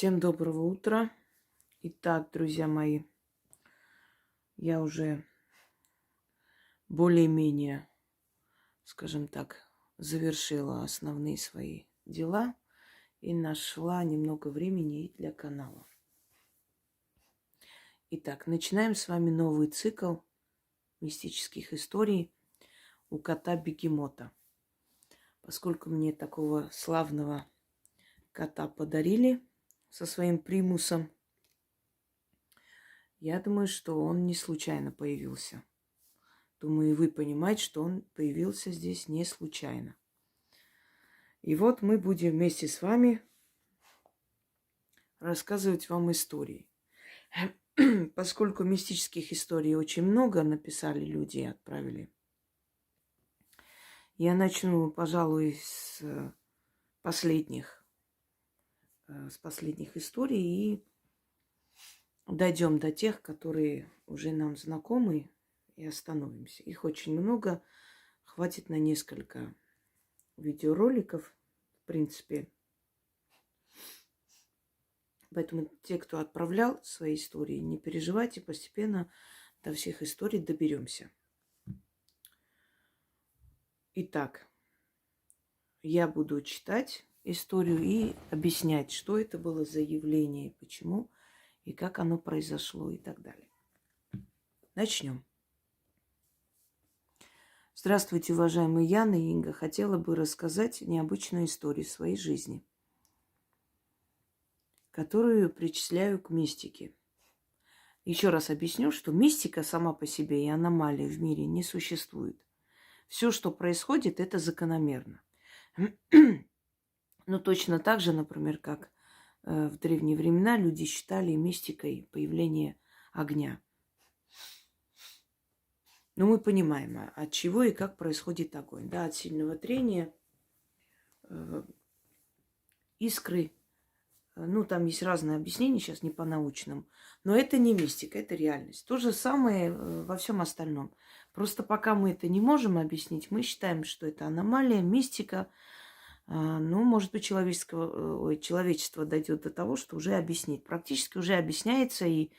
Всем доброго утра. Итак, друзья мои, я уже более-менее, скажем так, завершила основные свои дела и нашла немного времени и для канала. Итак, начинаем с вами новый цикл мистических историй у кота-бегемота. Поскольку мне такого славного кота подарили со своим примусом, я думаю, что он не случайно появился. Думаю, и вы понимаете, что он появился здесь не случайно. И вот мы будем вместе с вами рассказывать вам истории. Поскольку мистических историй очень много написали люди и отправили, я начну, пожалуй, с последних историй и дойдем до тех, которые уже нам знакомы, и остановимся. Их очень много, хватит на несколько видеороликов, в принципе. Поэтому те, кто отправлял свои истории, не переживайте, постепенно до всех историй доберемся. Итак, я буду читать историю и объяснять, что это было за явление, почему и как оно произошло и так далее. Начнем. Здравствуйте, уважаемые Яна и Инга. Хотела бы рассказать необычную историю своей жизни, которую причисляю к мистике. Еще раз объясню, что мистика сама по себе и аномалии в мире не существует. Все, что происходит, это закономерно. Но точно так же, например, как в древние времена люди считали мистикой появление огня. Но мы понимаем, от чего и как происходит огонь. Да, от сильного трения, искры. Ну, там есть разные объяснения, сейчас не по-научному. Но это не мистика, это реальность. То же самое во всем остальном. Просто пока мы это не можем объяснить, мы считаем, что это аномалия, мистика. Ну, может быть, человечество дойдет до того, что уже объяснить. Практически уже объясняется, и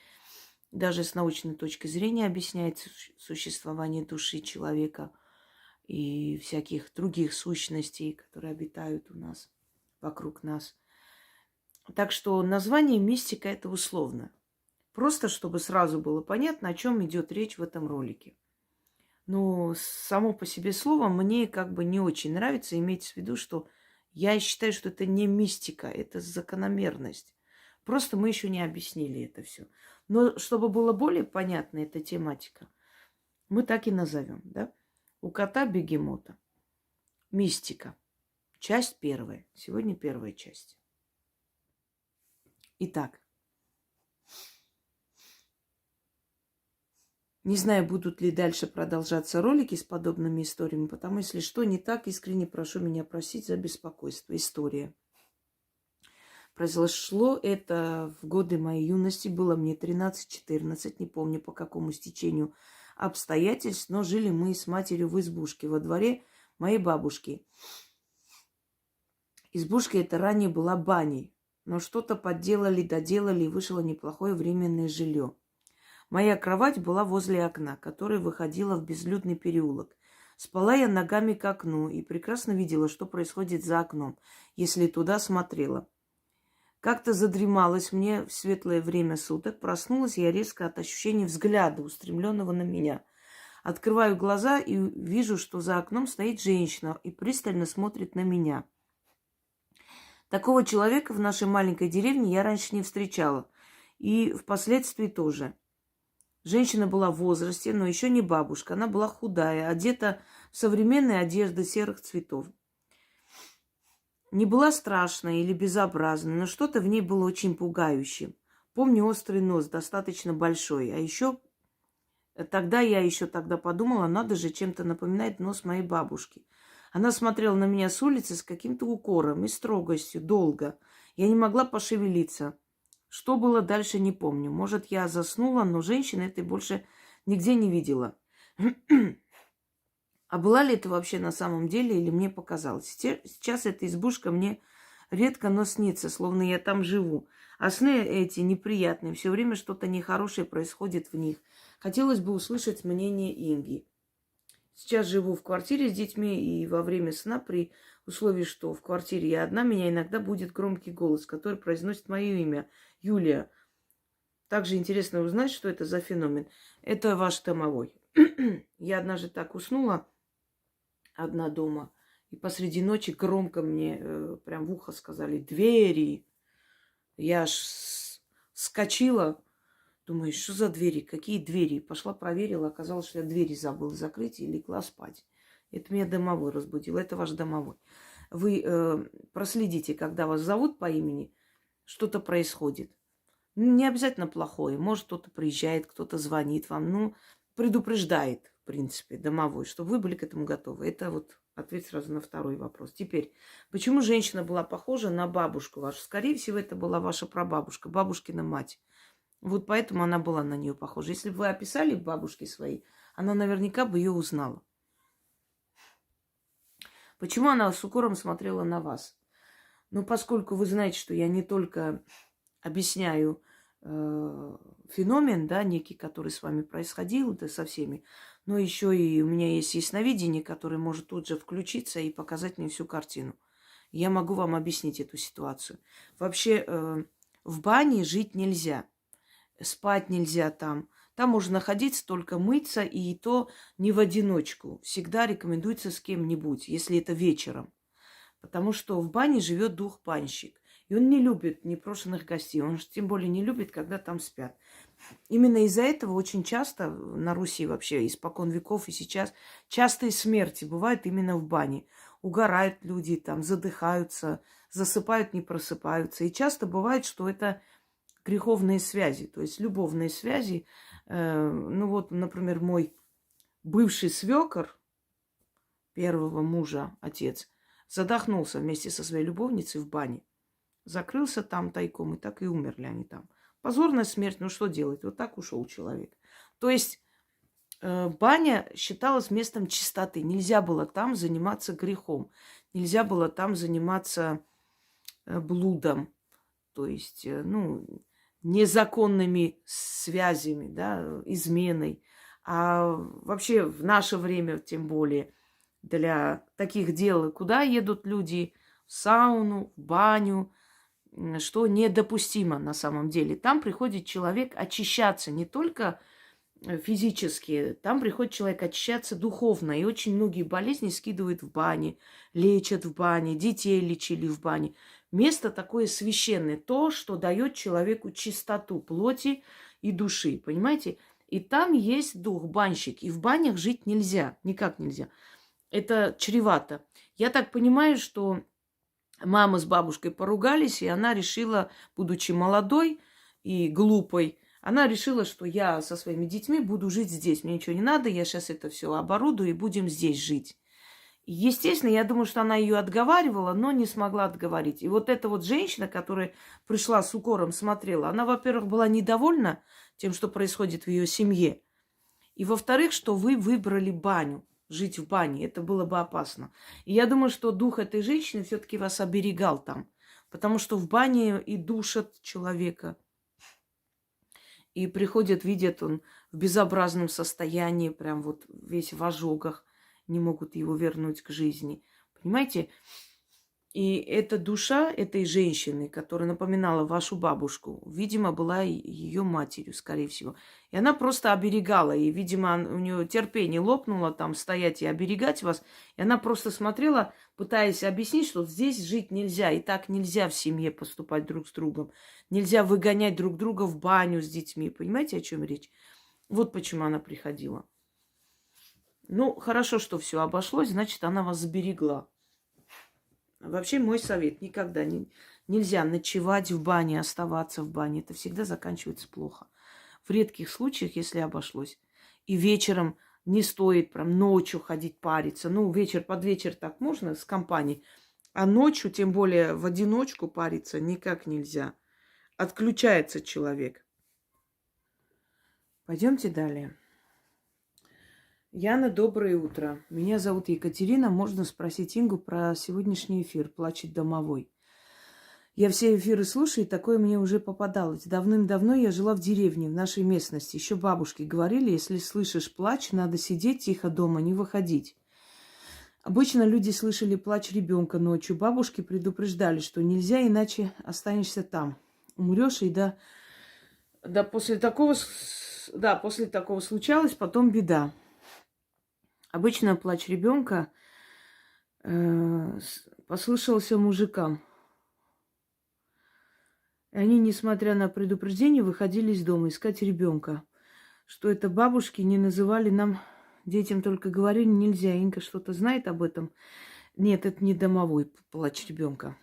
даже с научной точки зрения объясняется существование души человека и всяких других сущностей, которые обитают у нас, вокруг нас. Так что название мистика – это условно. Просто, чтобы сразу было понятно, о чем идет речь в этом ролике. Но само по себе слово мне как бы не очень нравится. Имейте в виду, что я считаю, что это не мистика, это закономерность. Просто мы еще не объяснили это все. Но чтобы было более понятна эта тематика, мы так и назовем, да? У кота-бегемота. Мистика. Часть первая. Сегодня первая часть. Итак. Не знаю, будут ли дальше продолжаться ролики с подобными историями, потому если что не так, искренне прошу меня просить за беспокойство. История. Произошло это в годы моей юности, было мне 13-14, не помню по какому стечению обстоятельств, но жили мы с матерью в избушке во дворе моей бабушки. Избушка эта ранее была баней, но что-то подделали, доделали, и вышло неплохое временное жилье. Моя кровать была возле окна, которое выходило в безлюдный переулок. Спала я ногами к окну и прекрасно видела, что происходит за окном, если туда смотрела. Как-то задремалась мне в светлое время суток, проснулась я резко от ощущения взгляда, устремленного на меня. Открываю глаза и вижу, что за окном стоит женщина и пристально смотрит на меня. Такого человека в нашей маленькой деревне я раньше не встречала, и впоследствии тоже. Женщина была в возрасте, но еще не бабушка. Она была худая, одета в современные одежды серых цветов. Не была страшной или безобразной, но что-то в ней было очень пугающим. Помню острый нос, достаточно большой. А еще тогда подумала, надо же, чем-то напоминает нос моей бабушки. Она смотрела на меня с улицы с каким-то укором и строгостью, долго. Я не могла пошевелиться. Что было дальше, не помню. Может, я заснула, но женщины этой больше нигде не видела. А была ли это вообще на самом деле или мне показалось? Сейчас эта избушка мне редко, но снится, словно я там живу. А сны эти неприятные, все время что-то нехорошее происходит в них. Хотелось бы услышать мнение Инги. Сейчас живу в квартире с детьми, и во время сна, при условии, что в квартире я одна, меня иногда будет громкий голос, который произносит мое имя. Юлия. Также интересно узнать, что это за феномен. Это ваш домовой. Я однажды так уснула, одна дома, и посреди ночи громко мне прям в ухо сказали «двери». Я аж вскочила, думаю, что за двери, какие двери? Пошла проверила, оказалось, что я двери забыла закрыть и легла спать. Это меня домовой разбудил, это ваш домовой. Вы проследите, когда вас зовут по имени, что-то происходит. Не обязательно плохое. Может, кто-то приезжает, кто-то звонит вам. Ну, предупреждает, в принципе, домовой, чтобы вы были к этому готовы. Это вот ответ сразу на второй вопрос. Теперь, почему женщина была похожа на бабушку вашу? Скорее всего, это была ваша прабабушка, бабушкина мать. Вот поэтому она была на нее похожа. Если бы вы описали бабушки своей, она наверняка бы ее узнала. Почему она с укором смотрела на вас? Ну, поскольку вы знаете, что я не только объясняю феномен, да, некий, который с вами происходил, да, со всеми, но еще и у меня есть ясновидение, которое может тут же включиться и показать мне всю картину. Я могу вам объяснить эту ситуацию. Вообще в бане жить нельзя, спать нельзя там. Там можно находиться, только мыться, и то не в одиночку. Всегда рекомендуется с кем-нибудь, если это вечером. Потому что в бане живет дух-банщик. И он не любит непрошенных гостей. Он тем более не любит, когда там спят. Именно из-за этого очень часто на Руси вообще, испокон веков и сейчас, частые смерти бывают именно в бане. Угорают люди, там, задыхаются, засыпают, не просыпаются. И часто бывает, что это греховные связи, то есть любовные связи. Ну вот, например, мой бывший свекор, первого мужа, отец, задохнулся вместе со своей любовницей в бане. Закрылся там тайком, и так и умерли они там. Позорная смерть, ну что делать? Вот так ушел человек. То есть баня считалась местом чистоты. Нельзя было там заниматься грехом. Нельзя было там заниматься блудом. То есть, ну, незаконными связями, да, изменой. А вообще в наше время, тем более, для таких дел, куда едут люди? В сауну, в баню, что недопустимо на самом деле. Там приходит человек очищаться не только физически, там приходит человек очищаться духовно. И очень многие болезни скидывают в бане, лечат в бане, детей лечили в бане. Место такое священное, то, что дает человеку чистоту плоти и души, понимаете? И там есть дух-банщик, и в банях жить нельзя, никак нельзя. Это чревато. Я так понимаю, что мама с бабушкой поругались, и она решила, будучи молодой и глупой, она решила, что я со своими детьми буду жить здесь. Мне ничего не надо, я сейчас это все оборудую и будем здесь жить. Естественно, я думаю, что она ее отговаривала, но не смогла отговорить. И вот эта вот женщина, которая пришла с укором, смотрела, она, во-первых, была недовольна тем, что происходит в ее семье. И, во-вторых, что вы выбрали баню, жить в бане. Это было бы опасно. И я думаю, что дух этой женщины все-таки вас оберегал там. Потому что в бане и душат человека. И приходят, видят он в безобразном состоянии, прям вот весь в ожогах. Не могут его вернуть к жизни. Понимаете? И эта душа этой женщины, которая напоминала вашу бабушку, видимо, была ее матерью, скорее всего. И она просто оберегала. И, видимо, у нее терпение лопнуло там стоять и оберегать вас. И она просто смотрела, пытаясь объяснить, что здесь жить нельзя. И так нельзя в семье поступать друг с другом. Нельзя выгонять друг друга в баню с детьми. Понимаете, о чем речь? Вот почему она приходила. Ну, хорошо, что все обошлось, значит, она вас сберегла. Вообще мой совет: никогда нельзя ночевать в бане, оставаться в бане. Это всегда заканчивается плохо. В редких случаях, если обошлось. И вечером не стоит прям ночью ходить париться. Ну, под вечер так можно с компанией. А ночью, тем более в одиночку париться, никак нельзя. Отключается человек. Пойдемте далее. Яна, доброе утро. Меня зовут Екатерина. Можно спросить Ингу про сегодняшний эфир «Плачет домовой». Я все эфиры слушаю, и такое мне уже попадалось. Давным-давно я жила в деревне, в нашей местности. Еще бабушки говорили, если слышишь плач, надо сидеть тихо дома, не выходить. Обычно люди слышали плач ребенка ночью. Бабушки предупреждали, что нельзя, иначе останешься там. Умрешь, и да после такого, да, после такого случалось, потом беда. Обычно плач ребенка послышался мужикам. И они, несмотря на предупреждение, выходили из дома искать ребенка. Что это бабушки не называли нам, детям только говорили, нельзя. Инка что-то знает об этом? Нет, это не домовой плач ребенка.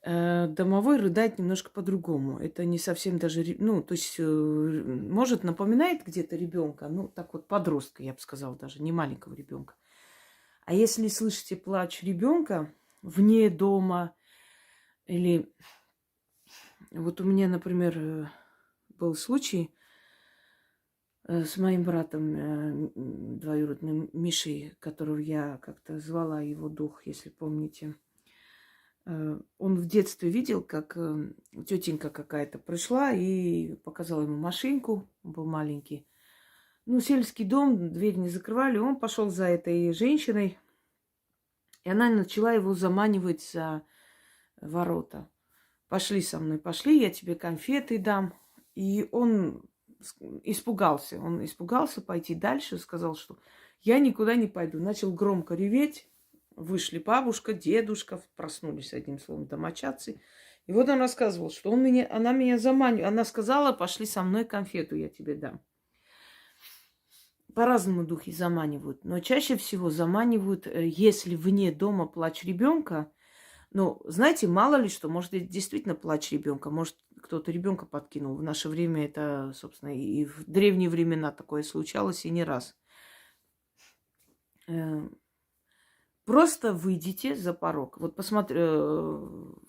Домовой рыдает немножко по-другому. Это не совсем даже, ну, то есть, может, напоминает где-то ребенка, ну, так вот, подростка, я бы сказала, даже не маленького ребенка. А если слышите плач ребенка вне дома, или вот у меня, например, был случай с моим братом двоюродным Мишей, которого я как-то звала его дух, если помните. Он в детстве видел, как тетенька какая-то пришла и показала ему машинку, он был маленький. Ну, сельский дом, дверь не закрывали, он пошел за этой женщиной, и она начала его заманивать за ворота. Пошли со мной, пошли, я тебе конфеты дам. И он испугался пойти дальше, сказал, что я никуда не пойду. Начал громко реветь. Вышли бабушка, дедушка, проснулись, одним словом, домочадцы. И вот он рассказывал, что она меня заманивает. Она сказала, пошли со мной, конфету я тебе дам. По-разному духи заманивают. Но чаще всего заманивают, если вне дома плач ребенка. Ну, знаете, мало ли что, может, это действительно плач ребенка, может, кто-то ребенка подкинул. В наше время это, собственно, и в древние времена такое случалось, и не раз. Просто выйдите за порог. Вот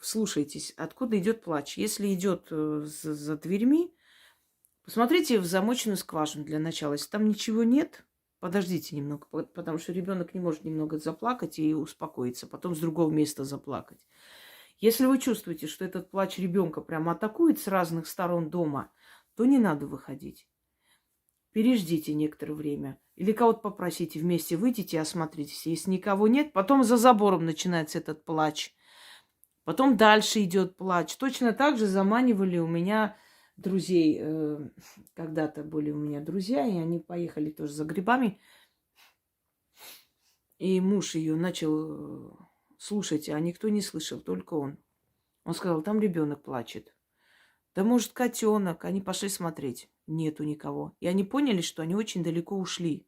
вслушайтесь, откуда идет плач. Если идет за дверьми, посмотрите в замоченную скважину для начала. Если там ничего нет, подождите немного, потому что ребенок не может немного заплакать и успокоиться, потом с другого места заплакать. Если вы чувствуете, что этот плач ребенка прямо атакует с разных сторон дома, то не надо выходить. Переждите некоторое время. Или кого-то попросите, вместе выйдите, осмотритесь. Если никого нет, потом за забором начинается этот плач. Потом дальше идет плач. Точно так же заманивали у меня друзей. Когда-то были у меня друзья, и они поехали тоже за грибами. И муж ее начал слушать, а никто не слышал, только он. Он сказал, там ребенок плачет. Да может, котенок. Они пошли смотреть. Нету никого. И они поняли, что они очень далеко ушли.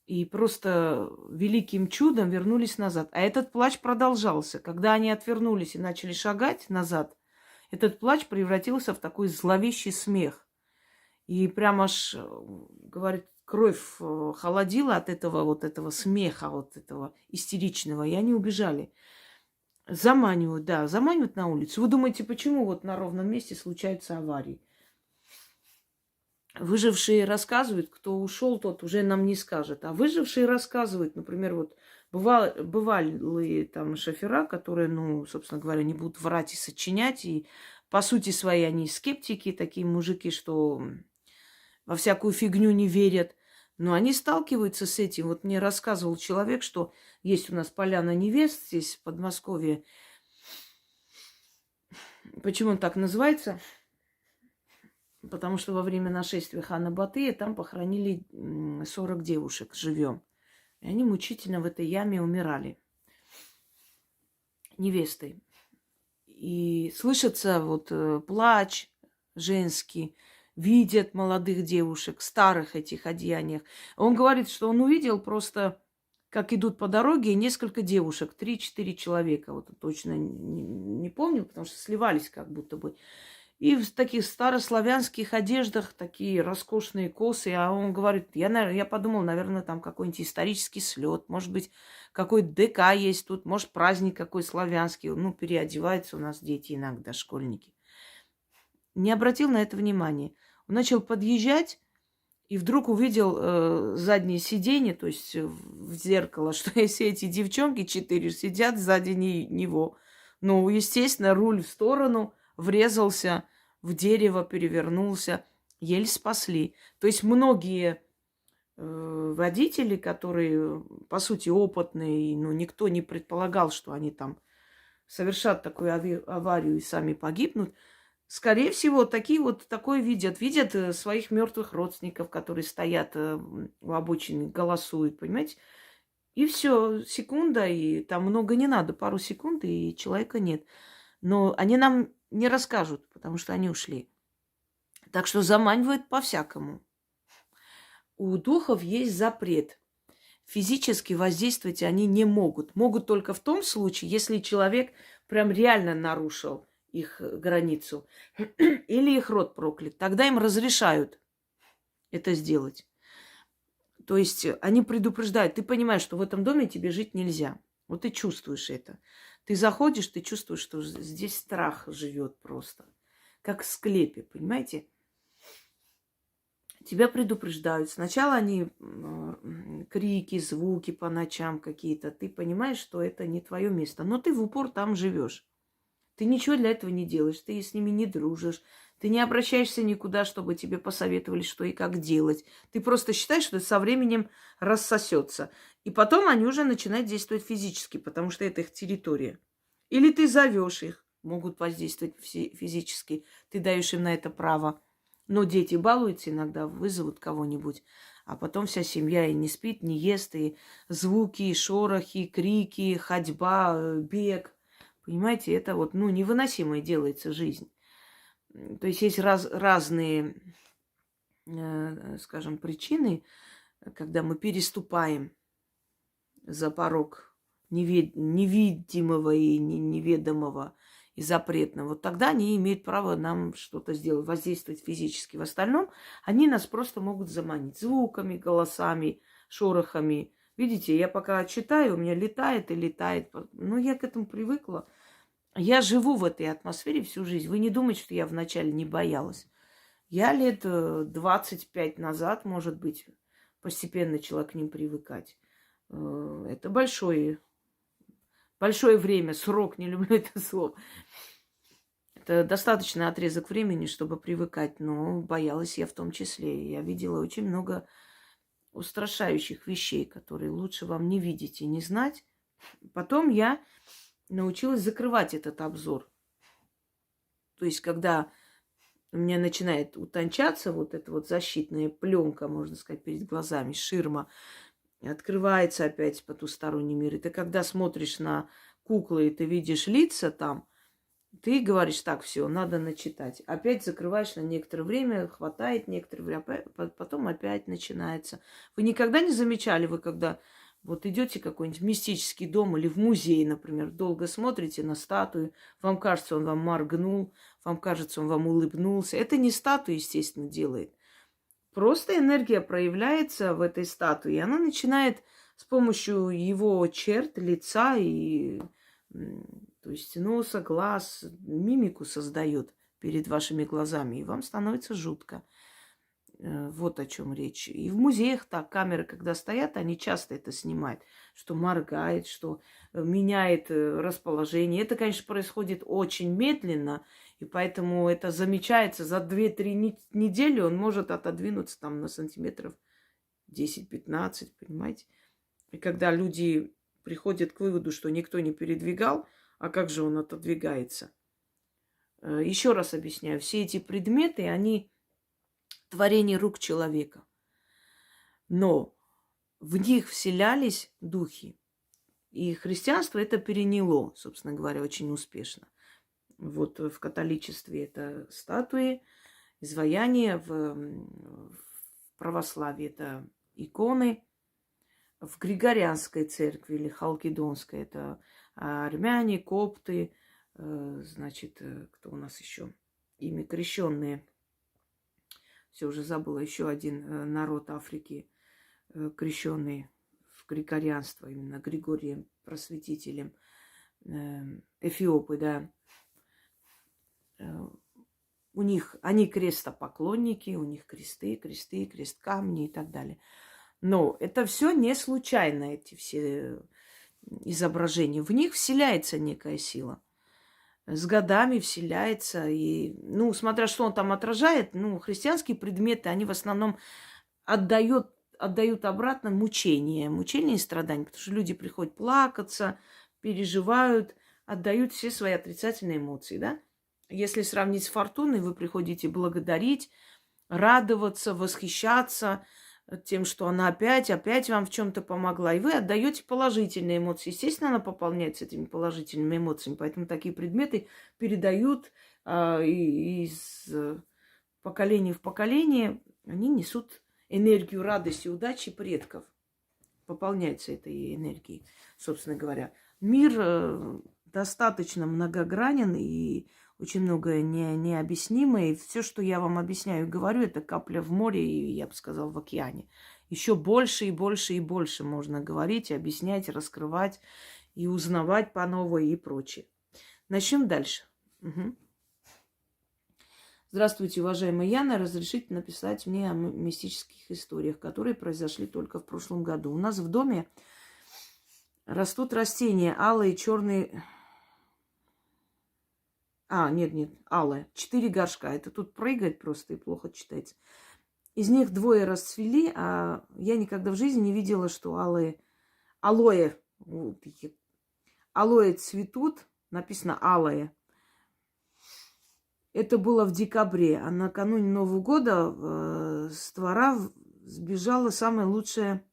И просто великим чудом вернулись назад. А этот плач продолжался. Когда они отвернулись и начали шагать назад, этот плач превратился в такой зловещий смех. И прямо аж, говорит, кровь холодила от этого смеха, вот этого истеричного. И они убежали. Заманивают на улицу. Вы думаете, почему вот на ровном месте случаются аварии? Выжившие рассказывают, кто ушел, тот уже нам не скажет. А выжившие рассказывают, например, вот бывали там шофера, которые, ну, собственно говоря, не будут врать и сочинять. И по сути своей они скептики, такие мужики, что во всякую фигню не верят. Но они сталкиваются с этим. Вот мне рассказывал человек, что есть у нас поляна невест здесь, в Подмосковье. Почему он так называется? Потому что во время нашествия хана Батыя там похоронили 40 девушек живем. И они мучительно в этой яме умирали. Невестой. И слышится вот плач женский. Видят молодых девушек, старых этих одеяниях. Он говорит, что он увидел просто, как идут по дороге, несколько девушек, 3-4 человека. Вот точно не помню, потому что сливались как будто бы. И в таких старославянских одеждах такие роскошные косы. А он говорит, я подумал, наверное, там какой-нибудь исторический слет. Может быть, какой-то ДК есть тут. Может, праздник какой славянский. Ну, переодеваются у нас дети иногда, школьники. Не обратил на это внимания. Он начал подъезжать и вдруг увидел заднее сиденье, то есть в зеркало, что если эти девчонки 4 сидят сзади него. Ну, естественно, руль в сторону, врезался в дерево, перевернулся, еле спасли. То есть многие водители, которые, по сути, опытные, но никто не предполагал, что они там совершат такую аварию и сами погибнут, скорее всего, такие вот такое видят. Видят своих мертвых родственников, которые стоят у обочины, голосуют, понимаете? И все, секунда, и там много не надо, пару секунд, и человека нет. Но они нам не расскажут, потому что они ушли. Так что заманивают по-всякому. У духов есть запрет. Физически воздействовать они не могут. Могут только в том случае, если человек прям реально нарушил их границу или их род проклят. Тогда им разрешают это сделать. То есть они предупреждают. Ты понимаешь, что в этом доме тебе жить нельзя. Вот ты чувствуешь это. Ты заходишь, ты чувствуешь, что здесь страх живет просто. Как в склепе, понимаете? Тебя предупреждают. Сначала они крики, звуки по ночам какие-то. Ты понимаешь, что это не твое место. Но ты в упор там живешь. Ты ничего для этого не делаешь. Ты с ними не дружишь. Ты не обращаешься никуда, чтобы тебе посоветовали, что и как делать. Ты просто считаешь, что это со временем рассосется. И потом они уже начинают действовать физически, потому что это их территория. Или ты зовешь их, могут воздействовать физически. Ты даешь им на это право. Но дети балуются иногда, вызовут кого-нибудь, а потом вся семья и не спит, не ест, и звуки, шорохи, крики, ходьба, бег. Понимаете, это вот, невыносимой делается жизнь. То есть есть разные, скажем, причины, когда мы переступаем за порог невидимого и неведомого и запретного. Вот тогда они имеют право нам что-то сделать, воздействовать физически. В остальном они нас просто могут заманить звуками, голосами, шорохами. Видите, я пока читаю, у меня летает и летает. Ну, я к этому привыкла. Я живу в этой атмосфере всю жизнь. Вы не думаете, что я вначале не боялась. Я лет 25 назад, может быть, постепенно начала к ним привыкать. Это большое время, срок, не люблю это слово. Это достаточный отрезок времени, чтобы привыкать, но боялась я в том числе. Я видела очень много устрашающих вещей, которые лучше вам не видеть и не знать. Потом я научилась закрывать этот обзор. То есть, когда у меня начинает утончаться вот эта вот защитная пленка, можно сказать, перед глазами, ширма, открывается опять потусторонний мир. И ты когда смотришь на куклы, и ты видишь лица там, ты говоришь, так, все, надо начитать. Опять закрываешь на некоторое время, хватает некоторое время, потом опять начинается. Вы никогда не замечали, вы когда вот идете в какой-нибудь мистический дом или в музей, например, долго смотрите на статую, вам кажется, он вам моргнул, вам кажется, он вам улыбнулся. Это не статуя, естественно, делает. Просто энергия проявляется в этой статуе, и она начинает с помощью его черт, лица и, то есть носа, глаз, мимику создает перед вашими глазами, и вам становится жутко. Вот о чем речь. И в музеях так, камеры, когда стоят, они часто это снимают, что моргает, что меняет расположение. Это, конечно, происходит очень медленно, и поэтому это замечается за 2-3 недели, он может отодвинуться там на сантиметров 10-15, понимаете? И когда люди приходят к выводу, что никто не передвигал, а как же он отодвигается? Еще раз объясняю, все эти предметы, они творение рук человека. Но в них вселялись духи. И христианство это переняло, собственно говоря, очень успешно. Вот в католичестве это статуи, изваяния, в православии это иконы, в григорианской церкви или халкидонской это армяне, копты, значит, кто у нас еще? Ими крещенные. Все уже забыла, еще один народ Африки, крещенный в григорианство, именно Григорием Просветителем, эфиопы, да. У них, они крестопоклонники, у них кресты, крест камни и так далее. Но это все не случайно, эти все изображения. В них вселяется некая сила. с годами вселяется. И, ну, смотря что он там отражает, ну, христианские предметы, они в основном отдают обратно мучения и страдания. Потому что люди приходят плакаться, переживают, отдают все свои отрицательные эмоции, да? Если сравнить с фортуной, вы приходите благодарить, радоваться, восхищаться тем, что она опять вам в чем-то помогла. И вы отдаете положительные эмоции. Естественно, она пополняется этими положительными эмоциями. Поэтому такие предметы передают из поколения в поколение. Они несут энергию радости, удачи предков. Пополняется этой энергией, собственно говоря. Мир достаточно многогранен и очень многое необъяснимое. И все, что я вам объясняю и говорю, это капля в море, и, я бы сказала, в океане. Еще больше и больше и больше можно говорить, объяснять, раскрывать и узнавать по новой и прочее. Начнем дальше. Угу. Здравствуйте, уважаемая Яна. Разрешите написать мне о мистических историях, которые произошли только в прошлом году. У нас в доме растут растения алые, черные. Нет, алая. 4 горшка. Это тут прыгает просто и плохо читается. Из них 2 расцвели, а я никогда в жизни не видела, что алоэ цветут. Написано алоэ. Это было в декабре. А накануне Нового года с двора сбежала самая лучшая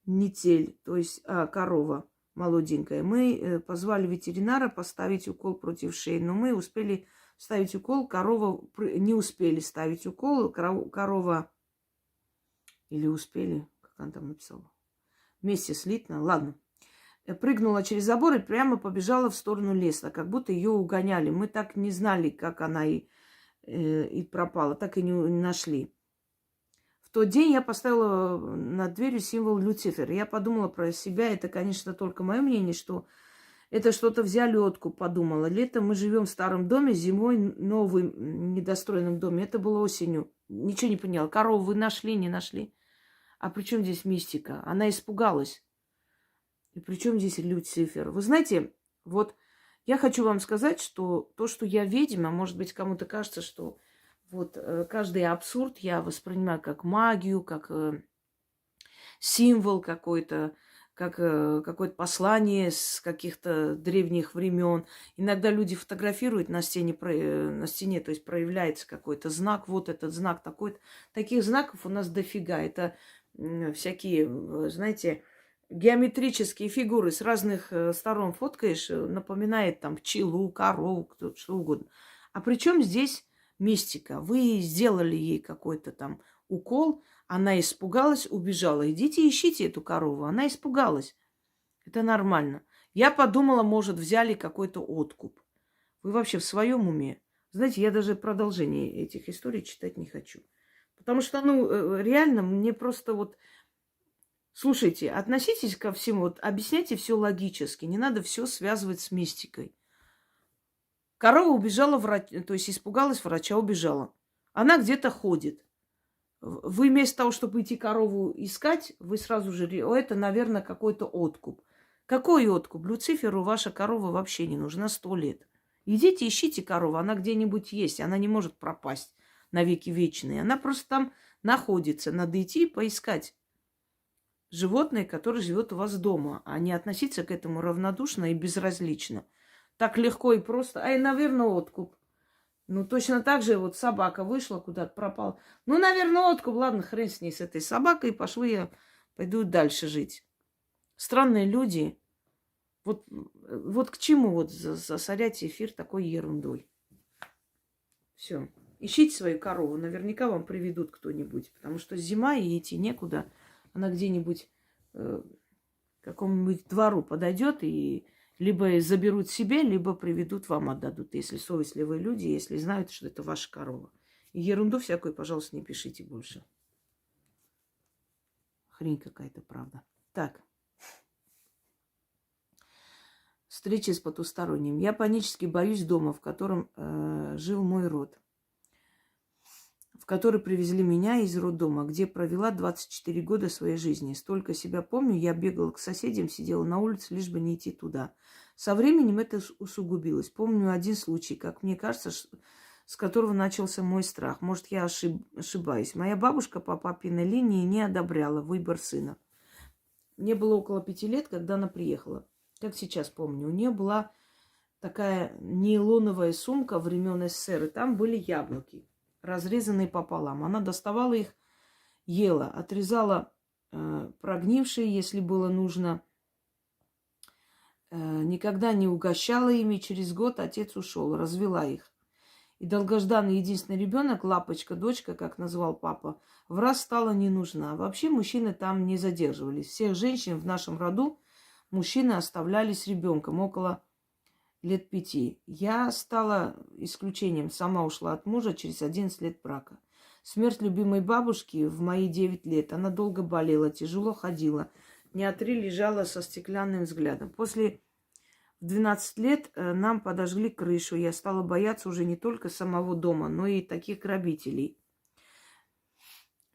нетель, то есть корова молоденькая. Мы позвали ветеринара поставить укол против шеи, но мы успели ставить укол, корова не успели ставить укол, корова или успели, как она там написала, вместе слитно, ладно, прыгнула через забор и прямо побежала в сторону леса, как будто ее угоняли. Мы так не знали, как она и пропала, так и не нашли. В тот день я поставила над дверью символ Люцифер. Я подумала про себя, это, конечно, только мое мнение, что это что-то взяли откуп, подумала. Летом мы живем в старом доме, зимой новым недостроенном доме. Это было осенью. Ничего не поняла. Корову вы нашли, не нашли? А при чем здесь мистика? Она испугалась. И при чем здесь Люцифер? Вы знаете, вот я хочу вам сказать, что то, что я ведьма, может быть, кому-то кажется, что вот каждый абсурд я воспринимаю как магию, как символ какой-то, как какое-то послание с каких-то древних времен. Иногда люди фотографируют на стене, то есть проявляется какой-то знак, вот этот знак такой-то. Таких знаков у нас дофига. Это всякие, знаете, геометрические фигуры с разных сторон фоткаешь, напоминает там пчелу, корову, кто что угодно. А при чем здесь мистика? Вы сделали ей какой-то там укол, она испугалась, убежала. Идите ищите эту корову. Она испугалась. Это нормально. Я подумала, может, взяли какой-то откуп. Вы вообще в своем уме? Знаете, я даже продолжение этих историй читать не хочу. Потому что, реально, мне просто вот... Слушайте, относитесь ко всему, вот объясняйте все логически. Не надо все связывать с мистикой. Корова убежала, то есть испугалась врача, убежала. Она где-то ходит. Вы вместо того, чтобы идти корову искать, вы сразу же... Это, наверное, какой-то откуп. Какой откуп? Люциферу ваша корова вообще не нужна 100 лет. Идите, ищите корову, она где-нибудь есть. Она не может пропасть навеки вечные. Она просто там находится. Надо идти и поискать животное, которое живет у вас дома, а не относиться к этому равнодушно и безразлично. Так легко и просто. Наверное, откуп. Точно так же вот собака вышла куда-то, пропала. Наверное, откуп. Ладно, хрен с ней, с этой собакой. Пойду дальше жить. Странные люди. Вот к чему вот засорять эфир такой ерундой? Все. Ищите свою корову. Наверняка вам приведут кто-нибудь. Потому что зима, и идти некуда. Она где-нибудь к какому-нибудь двору подойдет и либо заберут себе, либо приведут вам, отдадут, если совестливые люди, если знают, что это ваша корова. И ерунду всякую, пожалуйста, не пишите больше. Хрень какая-то, правда. Так. Встреча с потусторонним. Я панически боюсь дома, в котором жил мой род, в который привезли меня из роддома, где провела 24 года своей жизни. Столько себя помню, я бегала к соседям, сидела на улице, лишь бы не идти туда. Со временем это усугубилось. Помню один случай, как мне кажется, с которого начался мой страх. Может, я ошибаюсь. Моя бабушка по папиной линии не одобряла выбор сына. Мне было около 5 лет, когда она приехала. Как сейчас помню. У нее была такая нейлоновая сумка времен СССР, и там были яблоки, разрезанные пополам. Она доставала их, ела, отрезала прогнившие, если было нужно. Никогда не угощала ими. Через год отец ушел, развела их. И долгожданный единственный ребенок, лапочка, дочка, как назвал папа, в раз стала не нужна. Вообще мужчины там не задерживались. Всех женщин в нашем роду мужчины оставляли с ребенком около лет 5. Я стала исключением. Сама ушла от мужа через 11 лет брака. Смерть любимой бабушки в мои 9 лет. Она долго болела, тяжело ходила. Дня 3 лежала со стеклянным взглядом. После в 12 лет нам подожгли крышу. Я стала бояться уже не только самого дома, но и таких грабителей.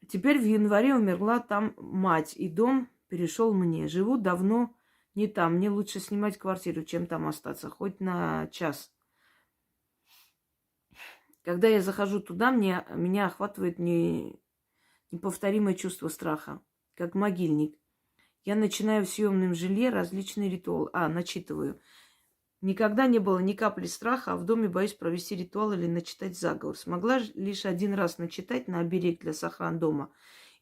Теперь в январе умерла там мать, и дом перешел мне. Живу давно не там. Мне лучше снимать квартиру, чем там остаться, хоть на час. Когда я захожу туда, меня охватывает неповторимое чувство страха, как могильник. Я начинаю в съемном жилье различные ритуалы. Начитываю. Никогда не было ни капли страха, а в доме боюсь провести ритуал или начитать заговор. Смогла лишь один раз начитать на оберег для сохран дома.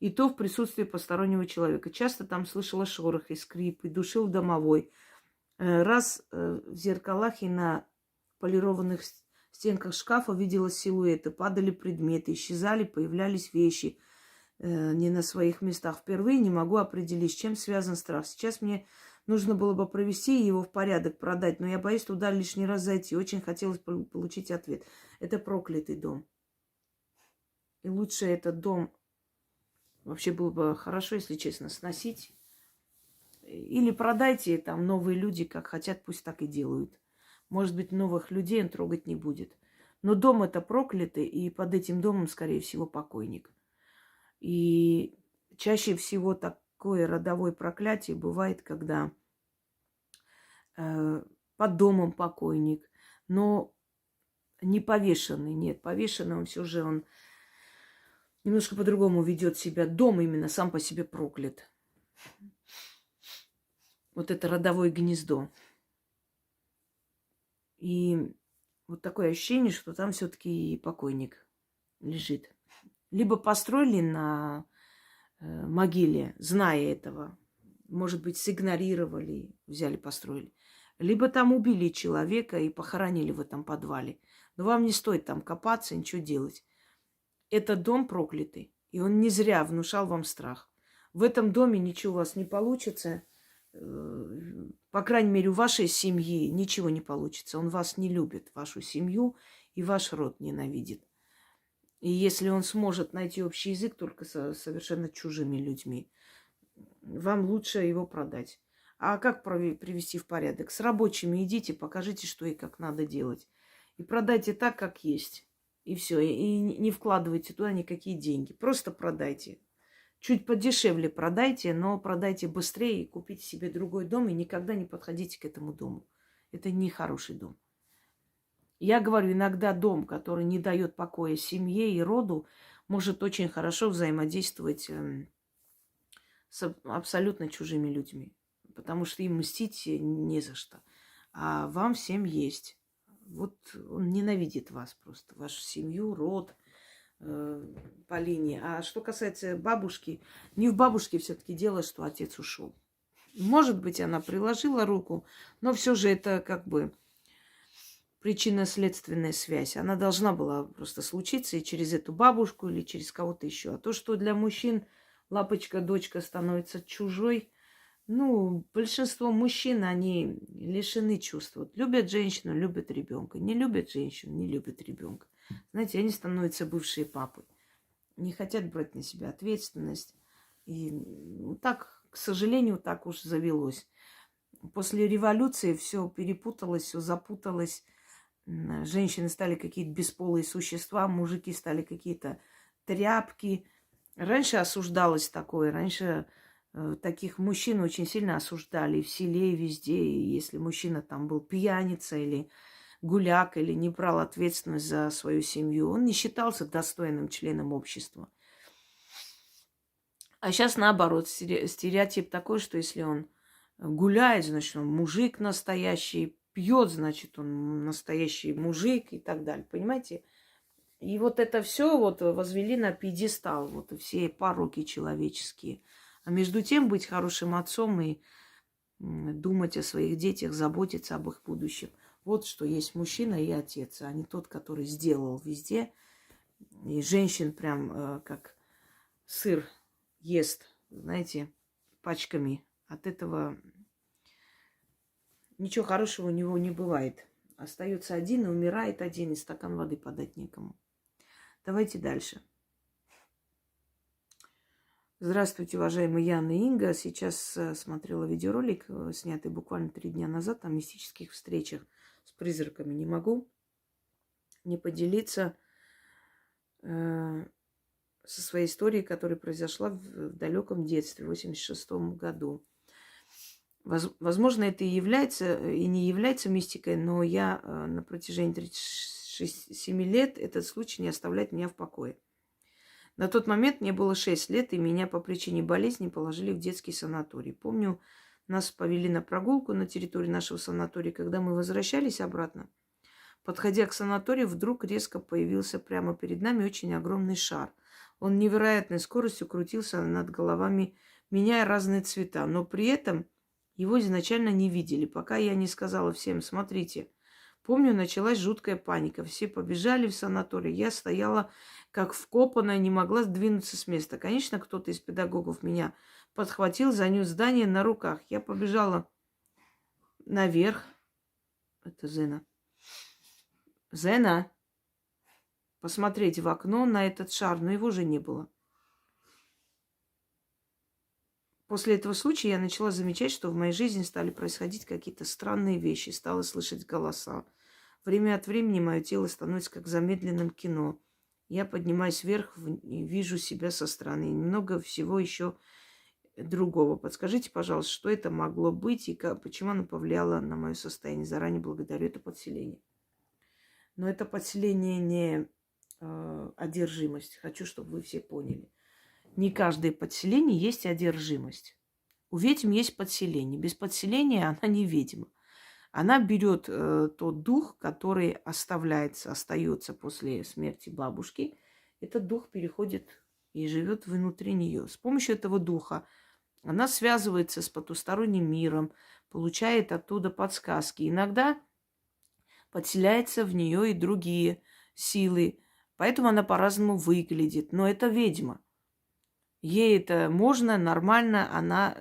И то в присутствии постороннего человека. Часто там слышала шорох и скрип, и душил домовой. Раз в зеркалах и на полированных стенках шкафа видела силуэты. Падали предметы, исчезали, появлялись вещи не на своих местах. Впервые не могу определить, с чем связан страх. Сейчас мне нужно было бы провести его в порядок, продать, но я боюсь туда лишний раз зайти. Очень хотелось получить ответ. Это проклятый дом. И лучше этот дом вообще было бы хорошо, если честно, сносить. Или продайте, там новые люди как хотят, пусть так и делают. Может быть, новых людей он трогать не будет. Но дом это проклятый, и под этим домом, скорее всего, покойник. И чаще всего такое родовое проклятие бывает, когда под домом покойник, но не повешенный. Нет, повешенный он все же, он немножко по-другому ведет себя. Дом именно сам по себе проклят. Вот это родовое гнездо. И вот такое ощущение, что там все-таки покойник лежит. Либо построили на могиле, зная этого. Может быть, сигнорировали, взяли, построили. Либо там убили человека и похоронили в этом подвале. Но вам не стоит там копаться, ничего делать. Это дом проклятый, и он не зря внушал вам страх. В этом доме ничего у вас не получится. По крайней мере, у вашей семьи ничего не получится. Он вас не любит, вашу семью, и ваш род ненавидит. И если он сможет найти общий язык только со совершенно чужими людьми, вам лучше его продать. А как привести в порядок? С рабочими идите, покажите, что и как надо делать. И продайте так, как есть. И все. И не вкладывайте туда никакие деньги. Просто продайте. Чуть подешевле продайте, но продайте быстрее и купите себе другой дом. И никогда не подходите к этому дому. Это не хороший дом. Я говорю, иногда дом, который не дает покоя семье и роду, может очень хорошо взаимодействовать с абсолютно чужими людьми. Потому что им мстить не за что. А вам всем есть. Вот он ненавидит вас просто. Вашу семью, род по линии. А что касается бабушки, не в бабушке все-таки дело, что отец ушел. Может быть, она приложила руку, но все же это как бы причинно-следственная связь. Она должна была просто случиться и через эту бабушку или через кого-то еще. А то, что для мужчин лапочка, дочка становится чужой, большинство мужчин, они лишены чувств. Вот любят женщину, любят ребенка. Не любят женщину, не любят ребенка. Знаете, они становятся бывшие папы. Не хотят брать на себя ответственность. И так, к сожалению, так уж завелось. После революции все перепуталось, все запуталось. Женщины стали какие-то бесполые существа, мужики стали какие-то тряпки. Раньше осуждалось такое, раньше таких мужчин очень сильно осуждали и в селе, и везде. И если мужчина там был пьяница или гуляк, или не брал ответственность за свою семью, он не считался достойным членом общества. А сейчас наоборот, стереотип такой, что если он гуляет, значит, он мужик настоящий, пьет, значит, он настоящий мужик и так далее. Понимаете? И вот это все вот возвели на пьедестал, вот все пороки человеческие. А между тем быть хорошим отцом и думать о своих детях, заботиться об их будущем. Вот что есть мужчина и отец, а не тот, который сделал везде. И женщин прям как сыр ест, знаете, пачками. От этого ничего хорошего у него не бывает. Остается один и умирает один, и стакан воды подать некому. Давайте дальше. Здравствуйте, уважаемые Яна и Инга. Сейчас смотрела видеоролик, снятый буквально 3 дня назад, о мистических встречах с призраками. Не могу не поделиться со своей историей, которая произошла в далеком детстве, в 86 году. Возможно, это и является, и не является мистикой, но я на протяжении 37 лет этот случай не оставляет меня в покое. На тот момент мне было 6 лет, и меня по причине болезни положили в детский санаторий. Помню, нас повели на прогулку на территории нашего санатория. Когда мы возвращались обратно, подходя к санаторию, вдруг резко появился прямо перед нами очень огромный шар. Он невероятной скоростью крутился над головами, меняя разные цвета, но при этом его изначально не видели, пока я не сказала всем: смотрите. Помню, началась жуткая паника. Все побежали в санаторий. Я стояла как вкопанная, не могла сдвинуться с места. Конечно, кто-то из педагогов меня подхватил, занес здание на руках. Я побежала наверх. Это Зена. Зена. Посмотреть в окно на этот шар, но его же не было. После этого случая я начала замечать, что в моей жизни стали происходить какие-то странные вещи. Стала слышать голоса. Время от времени мое тело становится как в замедленном кино. Я поднимаюсь вверх и вижу себя со стороны. И много всего еще другого. Подскажите, пожалуйста, что это могло быть и почему оно повлияло на мое состояние. Заранее благодарю. Это подселение. Но это подселение не одержимость. Хочу, чтобы вы все поняли. Не каждое подселение есть одержимость. У ведьм есть подселение. Без подселения она не ведьма. Она берет тот дух, который остается после смерти бабушки. Этот дух переходит и живет внутри нее. С помощью этого духа она связывается с потусторонним миром, получает оттуда подсказки. Иногда подселяются в нее и другие силы, поэтому она по-разному выглядит. Но это ведьма. Ей это можно, нормально,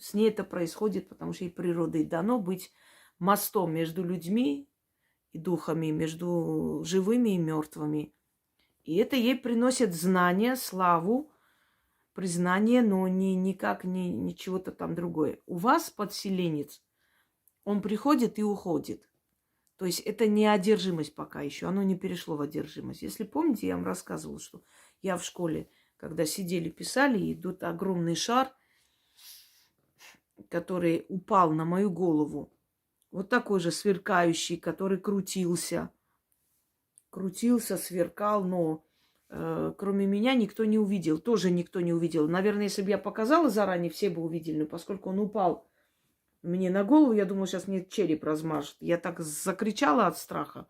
с ней это происходит, потому что ей природой дано быть мостом между людьми и духами, между живыми и мертвыми. И это ей приносит знания, славу, признание, но никак не чего-то там другое. У вас подселенец, он приходит и уходит. То есть это не одержимость пока еще, оно не перешло в одержимость. Если помните, я вам рассказывала, что я в школе, когда сидели, писали, идут огромный шар, который упал на мою голову. Вот такой же сверкающий, который крутился. Крутился, сверкал, но кроме меня никто не увидел. Тоже никто не увидел. Наверное, если бы я показала заранее, все бы увидели. Но поскольку он упал мне на голову, я думала, сейчас мне череп размажет. Я так закричала от страха.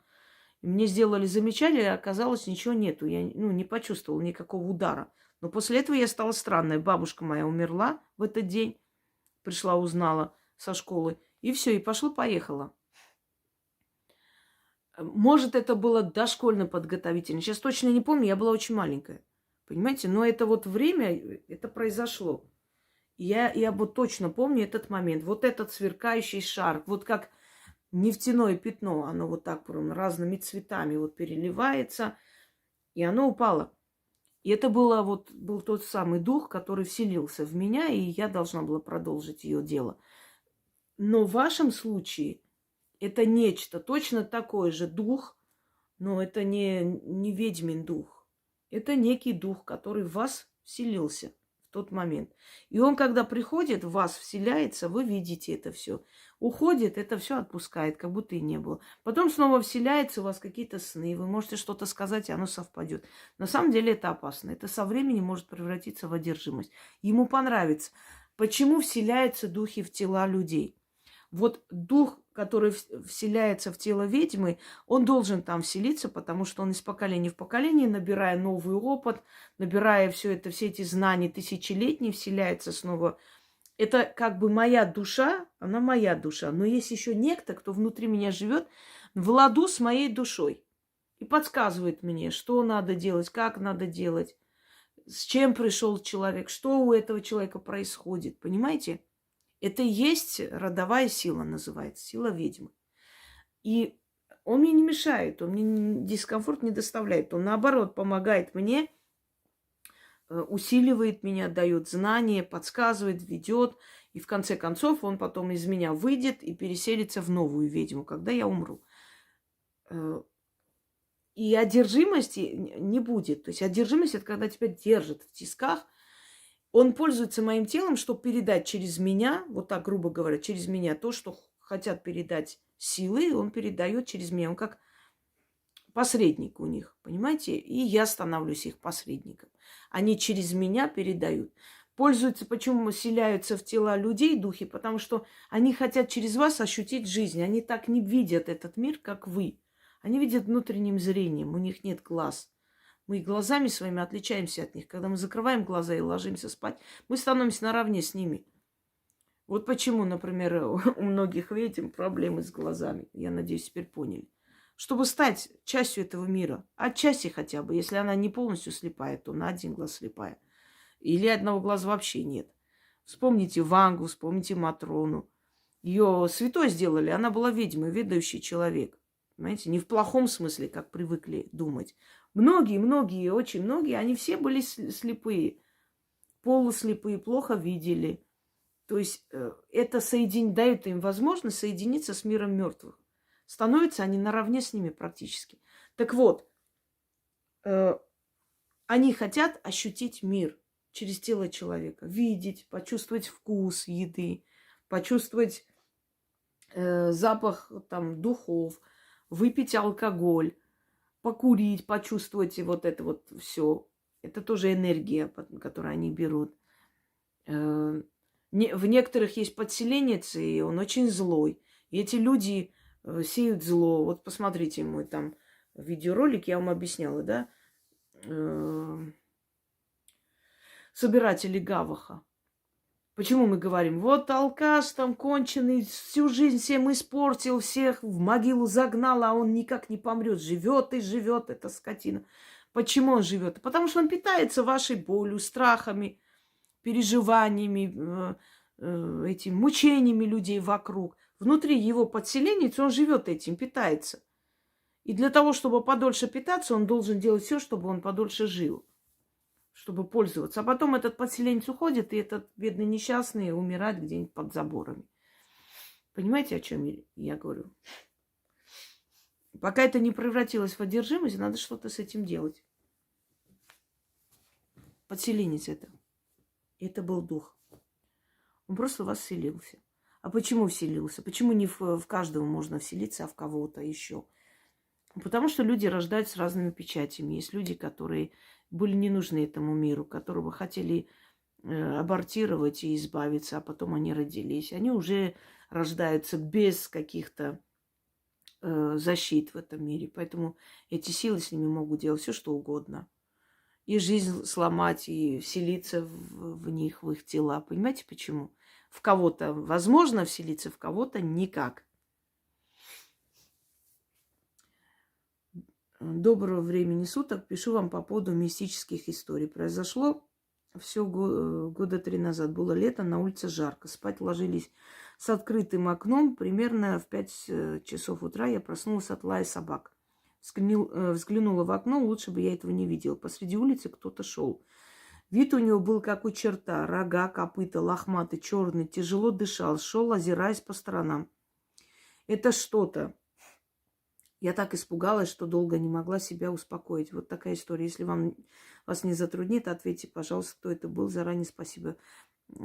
Мне сделали замечание, а оказалось, ничего нету. Я не почувствовала никакого удара. Но после этого я стала странной. Бабушка моя умерла в этот день. Пришла, узнала со школы. И все, и пошло-поехало. Может, это было дошкольно подготовительно. Сейчас точно не помню, я была очень маленькая. Понимаете? Но это вот время, это произошло. Я вот точно помню этот момент. Вот этот сверкающий шар. Вот как нефтяное пятно. Оно вот так прям разными цветами вот переливается. И оно упало. И это был тот самый дух, который вселился в меня, и я должна была продолжить ее дело. Но в вашем случае это нечто, точно такой же дух, но это не ведьмин дух. Это некий дух, который в вас вселился, тот момент. И он, когда приходит, в вас вселяется, вы видите это все. Уходит, это все отпускает, как будто и не было. Потом снова вселяется, у вас какие-то сны, вы можете что-то сказать, и оно совпадет. На самом деле это опасно. Это со временем может превратиться в одержимость. Ему понравится. Почему вселяются духи в тела людей? Вот дух, который вселяется в тело ведьмы, он должен там вселиться, потому что он из поколения в поколение, набирая новый опыт, набирая все это, все эти знания тысячелетние, вселяется снова. Это как бы моя душа, она моя душа. Но есть еще некто, кто внутри меня живет в ладу с моей душой. И подсказывает мне, что надо делать, как надо делать, с чем пришел человек, что у этого человека происходит. Понимаете? Это и есть родовая сила, называется, сила ведьмы. И он мне не мешает, он мне дискомфорт не доставляет. Он, наоборот, помогает мне, усиливает меня, дает знания, подсказывает, ведет. И в конце концов он потом из меня выйдет и переселится в новую ведьму, когда я умру. И одержимости не будет. То есть одержимость – это когда тебя держат в тисках. Он пользуется моим телом, чтобы передать через меня, вот так грубо говоря, через меня то, что хотят передать силы, он передает через меня. Он как посредник у них, понимаете? И я становлюсь их посредником. Они через меня передают. Пользуются, почему вселяются в тела людей духи, потому что они хотят через вас ощутить жизнь. Они так не видят этот мир, как вы. Они видят внутренним зрением, у них нет глаз. Мы глазами своими отличаемся от них. Когда мы закрываем глаза и ложимся спать, мы становимся наравне с ними. Вот почему, например, у многих ведьм проблемы с глазами. Я надеюсь, теперь поняли. Чтобы стать частью этого мира, отчасти хотя бы, если она не полностью слепая, то на один глаз слепая. Или одного глаза вообще нет. Вспомните Вангу, вспомните Матрону. Ее святой сделали, она была ведьмой, ведающий человек. Понимаете, не в плохом смысле, как привыкли думать. Многие, очень многие, они все были слепые, полуслепые, плохо видели. То есть это дает им возможность соединиться с миром мертвых. Становятся они наравне с ними практически. Так вот, они хотят ощутить мир через тело человека. Видеть, почувствовать вкус еды, почувствовать запах там, духов, выпить алкоголь, покурить, почувствовать вот это вот все. Это тоже энергия, которую они берут. В некоторых есть подселенец, и он очень злой. И эти люди сеют зло. Вот посмотрите мой там видеоролик, я вам объясняла, да? Собиратели Гаваха. Почему мы говорим, вот алкаш там конченый, всю жизнь всем испортил, всех в могилу загнал, а он никак не помрет, живет и живет, эта скотина. Почему он живет? Потому что он питается вашей болью, страхами, переживаниями, этими мучениями людей вокруг. Внутри его подселенец, он живет этим, питается. И для того, чтобы подольше питаться, он должен делать все, чтобы он подольше жил, чтобы пользоваться. А потом этот подселенец уходит, и этот бедный несчастный умирает где-нибудь под заборами. Понимаете, о чем я говорю? Пока это не превратилось в одержимость, надо что-то с этим делать. Подселенец это. Это был дух. Он просто в вас вселился. А почему вселился? Почему не в каждого можно вселиться, а в кого-то еще? Потому что люди рождаются с разными печатями. Есть люди, которые были не нужны этому миру, которые бы хотели абортировать и избавиться, а потом они родились. Они уже рождаются без каких-то защит в этом мире. Поэтому эти силы с ними могут делать все, что угодно. И жизнь сломать, и вселиться в них, в их тела. Понимаете, почему? В кого-то возможно вселиться, в кого-то никак. Доброго времени суток. Пишу вам по поводу мистических историй. Произошло все года 3 назад. Было лето, на улице жарко. Спать ложились с открытым окном. Примерно в 5 часов утра я проснулась от лая собак. Взглянула в окно, лучше бы я этого не видела. Посреди улицы кто-то шел. Вид у него был как у черта. Рога, копыта, лохматый, черный, тяжело дышал. Шел, озираясь по сторонам. Это что-то Я так испугалась, что долго не могла себя успокоить. Вот такая история. Если вас не затруднит, ответьте, пожалуйста, кто это был. Заранее спасибо.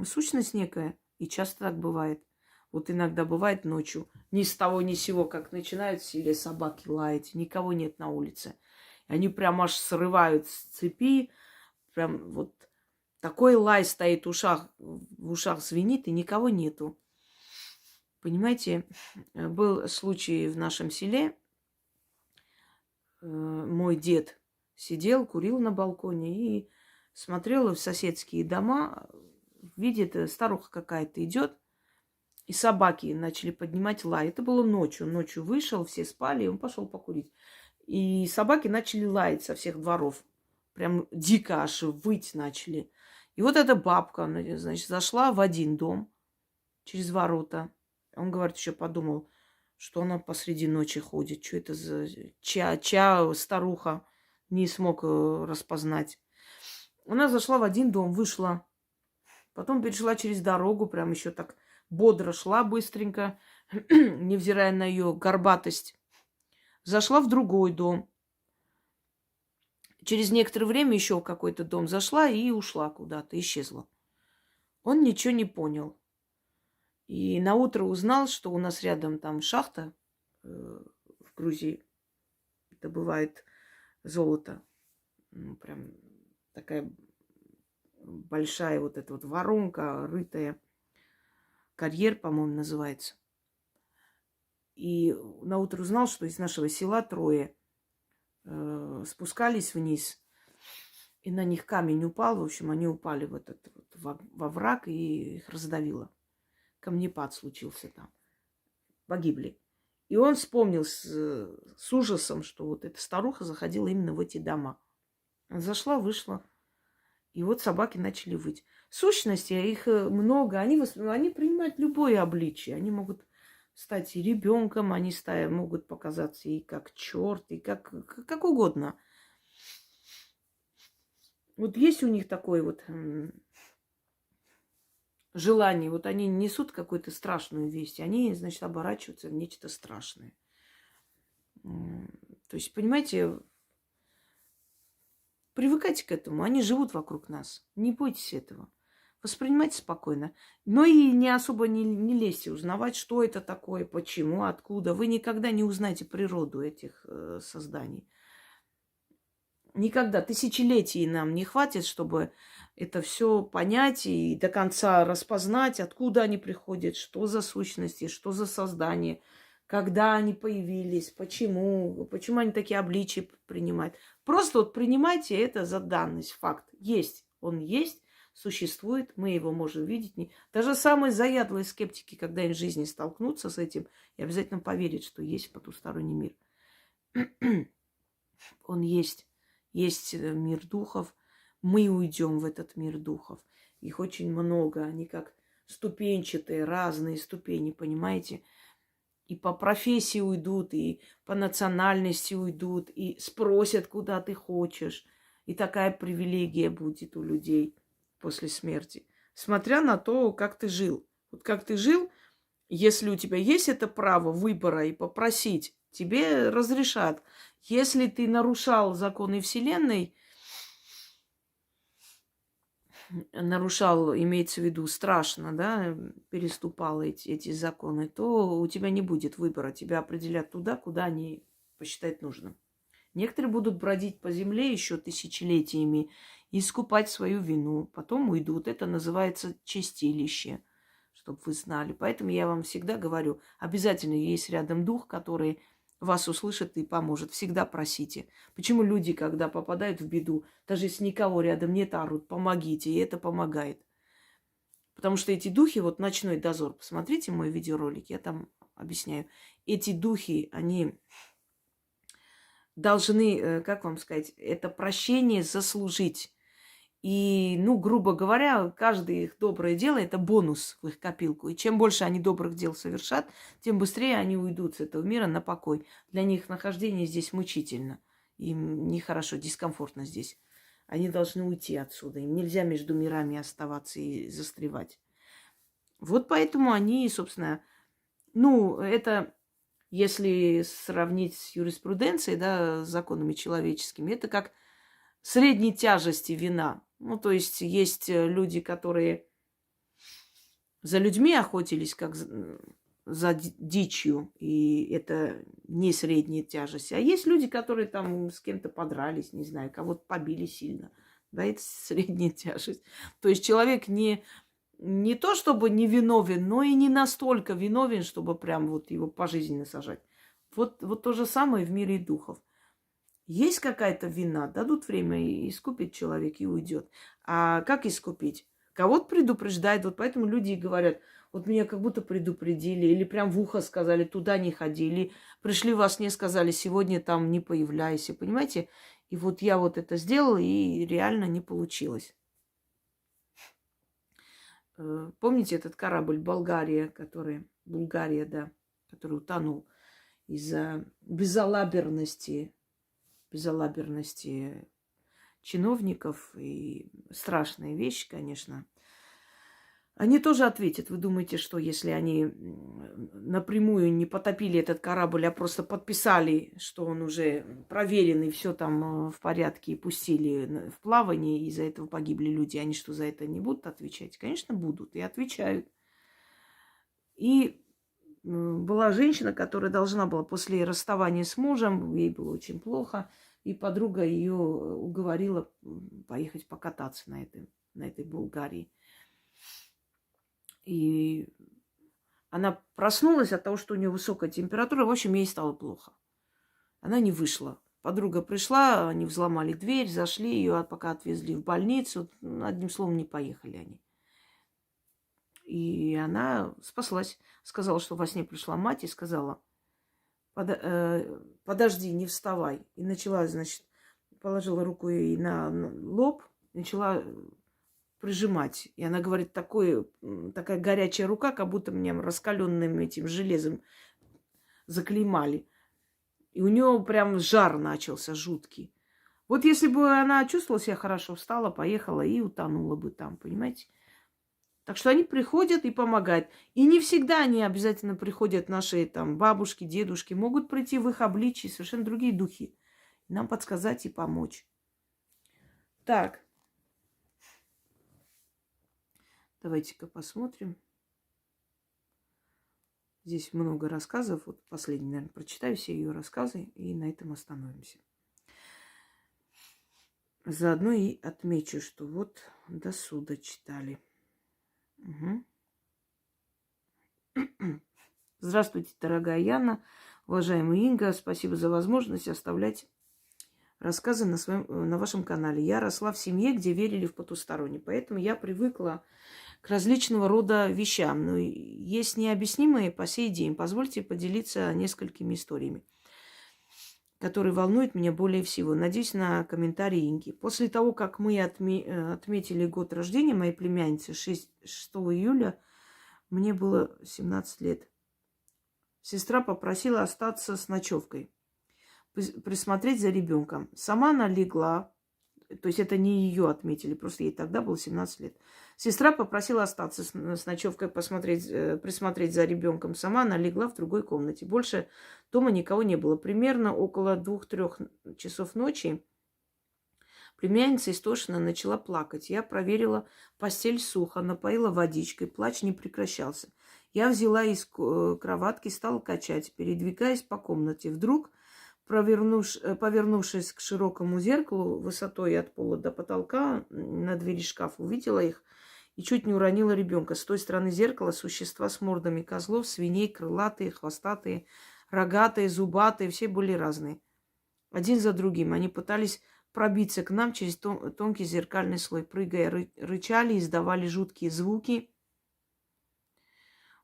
Сущность некая. И часто так бывает. Вот иногда бывает ночью. Ни с того ни с сего, как начинают в селе собаки лаять. Никого нет на улице. И они прям аж срывают с цепи. Прям вот такой лай стоит в ушах звенит, и никого нету. Понимаете, был случай в нашем селе. Мой дед сидел, курил на балконе и смотрел в соседские дома. Видит, старуха какая-то идет, и собаки начали поднимать лай. Это было ночью. Ночью вышел, все спали, и он пошел покурить. И собаки начали лаять со всех дворов. Прям дико аж выть начали. И вот эта бабка, она, значит, зашла в один дом через ворота. Он, говорит, еще подумал, что она посреди ночи ходит. Что это за старуха? Не смог распознать. Она зашла в один дом, вышла. Потом перешла через дорогу, прям еще так бодро шла быстренько, невзирая на ее горбатость. Зашла в другой дом. Через некоторое время еще в какой-то дом зашла и ушла куда-то, исчезла. Он ничего не понял. И наутро узнал, что у нас рядом там шахта в Грузии. Добывает золото. Ну, прям такая большая вот эта вот воронка, рытая. Карьер, по-моему, называется. И наутро узнал, что из нашего села трое спускались вниз, и на них камень упал. В общем, они упали в этот вот во враг, и их раздавило. Камнепад случился там. Погибли. И он вспомнил с ужасом, что вот эта старуха заходила именно в эти дома. Зашла, вышла. И вот собаки начали выть. Сущности, их много. Они принимают любое обличие. Они могут стать и ребенком, они могут показаться и как черт, и как угодно. Вот есть у них такое вот желание. Вот они несут какую-то страшную весть, они, значит, оборачиваются в нечто страшное. То есть, понимаете, привыкайте к этому. Они живут вокруг нас. Не бойтесь этого. Воспринимайте спокойно. Но и не особо не лезьте узнавать, что это такое, почему, откуда. Вы никогда не узнаете природу этих созданий. Никогда. Тысячелетий нам не хватит, чтобы это все понять и до конца распознать, откуда они приходят, что за сущности, что за создание, когда они появились, почему они такие обличия принимают. Просто вот принимайте это за данность, факт. Есть, он есть, существует, мы его можем видеть. Даже самые заядлые скептики, когда им в жизни столкнутся с этим, и обязательно поверят, что есть потусторонний мир. Он есть. Есть мир духов. Мы уйдем в этот мир духов. Их очень много. Они как ступенчатые, разные ступени, понимаете? И по профессии уйдут, и по национальности уйдут, и спросят, куда ты хочешь. И такая привилегия будет у людей после смерти. Смотря на то, как ты жил. Вот как ты жил, если у тебя есть это право выбора и попросить, тебе разрешат. Если ты нарушал законы Вселенной, нарушал, имеется в виду, страшно, да, переступал эти законы, то у тебя не будет выбора. Тебя определят туда, куда они посчитают нужным. Некоторые будут бродить по земле еще тысячелетиями и искупать свою вину. Потом уйдут. Это называется чистилище, чтобы вы знали. Поэтому я вам всегда говорю, обязательно есть рядом дух, который вас услышит и поможет. Всегда просите. Почему люди, когда попадают в беду, даже если никого рядом нет, орут, помогите, и это помогает. Потому что эти духи, вот ночной дозор, посмотрите мой видеоролик, я там объясняю. Эти духи, они должны, как вам сказать, это прощение заслужить. И, грубо говоря, каждое их доброе дело – это бонус в их копилку. И чем больше они добрых дел совершат, тем быстрее они уйдут с этого мира на покой. Для них нахождение здесь мучительно. Им нехорошо, дискомфортно здесь. Они должны уйти отсюда. Им нельзя между мирами оставаться и застревать. Вот поэтому они, собственно, это если сравнить с юриспруденцией, да, с законами человеческими, это как средней тяжести вина. Ну, то есть есть люди, которые за людьми охотились, как за дичью, и это не средняя тяжесть. А есть люди, которые там с кем-то подрались, не знаю, кого-то побили сильно. Да, это средняя тяжесть. То есть человек не то чтобы не виновен, но и не настолько виновен, чтобы прям вот его пожизненно сажать. Вот то же самое в мире духов. Есть какая-то вина, дадут время, и искупит человек, и уйдет. А как искупить? Кого-то предупреждает, вот поэтому люди и говорят, вот меня как будто предупредили, или прям в ухо сказали, туда не ходи, или пришли во сне, сказали, сегодня там не появляйся, понимаете? И вот я вот это сделала, и реально не получилось. Помните этот корабль Болгария, Булгария, да, который утонул из-за безалаберности чиновников, и страшная вещь, конечно. Они тоже ответят. Вы думаете, что если они напрямую не потопили этот корабль, а просто подписали, что он уже проверен и все там в порядке, и пустили в плавание, и из-за этого погибли люди, они что, за это не будут отвечать? Конечно, будут и отвечают. И была женщина, которая должна была после расставания с мужем, ей было очень плохо, и подруга ее уговорила поехать покататься на этой Булгарии. И она проснулась от того, что у нее высокая температура. В общем, ей стало плохо. Она не вышла. Подруга пришла, они взломали дверь, зашли, ее пока отвезли в больницу. Одним словом, не поехали они. И она спаслась. Сказала, что во сне пришла мать и сказала, подожди, не вставай. И начала, значит, положила руку ей на лоб, начала прижимать. И она говорит, такая горячая рука, как будто меня раскаленным этим железом заклеймали. И у нее прям жар начался жуткий. Вот если бы она чувствовала себя хорошо, встала, поехала и утонула бы там, понимаете? Так что они приходят и помогают. И не всегда они обязательно приходят, наши там бабушки, дедушки. Могут прийти в их обличии совершенно другие духи. Нам подсказать и помочь. Так. Давайте-ка посмотрим. Здесь много рассказов. Вот последний, наверное, прочитаю все ее рассказы и на этом остановимся. Заодно и отмечу, что вот до суда читали. Угу. Здравствуйте, дорогая Яна, уважаемая Инга. Спасибо за возможность оставлять рассказы на вашем канале. Я росла в семье, где верили в потустороннее, поэтому я привыкла к различного рода вещам. Но есть необъяснимые по сей день. Позвольте поделиться несколькими историями, которые волнуют меня более всего. Надеюсь на комментарии Инги. После того, как мы отметили год рождения моей племянницы 6 июля, мне было 17 лет. Сестра попросила остаться с ночевкой, присмотреть за ребенком. Сама она легла, то есть это не ее отметили, просто ей тогда было 17 лет. Сестра попросила остаться с ночевкой, присмотреть за ребенком. Сама она легла в другой комнате. Больше дома никого не было. Примерно около 2-3 часов ночи племянница истошно начала плакать. Я проверила постель сухо, напоила водичкой. Плач не прекращался. Я взяла из кроватки, стала качать, передвигаясь по комнате. Вдруг, повернувшись к широкому зеркалу высотой от пола до потолка на двери шкафа, увидела их и чуть не уронила ребенка. С той стороны зеркала существа с мордами козлов, свиней, крылатые, хвостатые, рогатые, зубатые, все были разные. Один за другим. Они пытались пробиться к нам через тонкий зеркальный слой, прыгая, рычали, издавали жуткие звуки.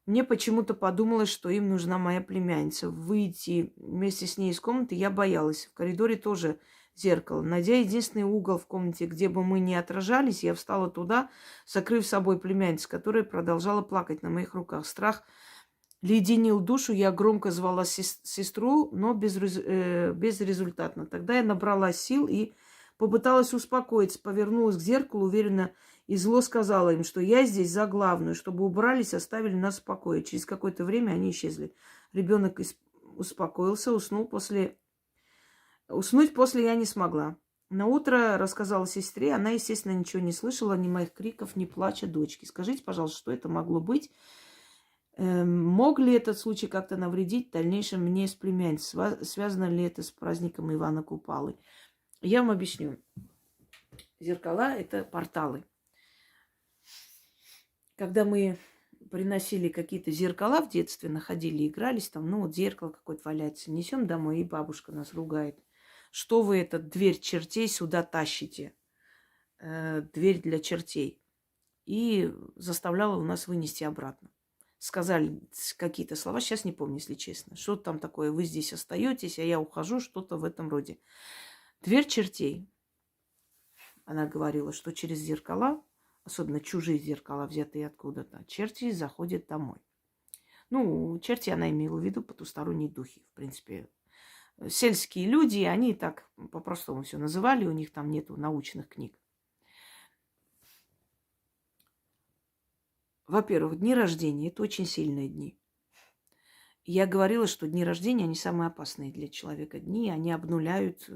Мне почему-то подумалось, что им нужна моя племянница. Выйти вместе с ней из комнаты я боялась. В коридоре тоже зеркало. Найдя единственный угол в комнате, где бы мы не отражались, я встала туда, закрыв собой племянницу, которая продолжала плакать на моих руках. Страх леденил душу. Я громко звала сестру, но безрезультатно. Тогда я набрала сил и попыталась успокоиться, повернулась к зеркалу, уверенно и зло сказала им, что я здесь за главную, чтобы убрались, оставили нас в покое. Через какое-то время они исчезли. Ребенок успокоился, уснул после... Уснуть после я не смогла. На утро рассказала сестре, она, естественно, ничего не слышала, ни моих криков, ни плача дочки. Скажите, пожалуйста, что это могло быть? Мог ли этот случай как-то навредить в дальнейшем мне с племянницей? Связано ли это с праздником Ивана Купалы? Я вам объясню. Зеркала – это порталы. Когда мы приносили какие-то зеркала в детстве, находили, игрались, там, ну вот зеркало какое-то валяется, несем домой, и бабушка нас ругает. Что вы этот дверь чертей сюда тащите? Дверь для чертей. И заставляла у нас вынести обратно. Сказали какие-то слова, сейчас не помню, если честно. Что там такое, вы здесь остаетесь, а я ухожу, что-то в этом роде. Дверь чертей. Она говорила, что через зеркала, особенно чужие зеркала, взятые откуда-то, черти заходят домой. Ну, черти она имела в виду потусторонние духи, в принципе. Сельские люди, они так по-простому все называли, у них там нету научных книг. Во-первых, дни рождения – это очень сильные дни. Я говорила, что дни рождения, они самые опасные для человека дни, они обнуляют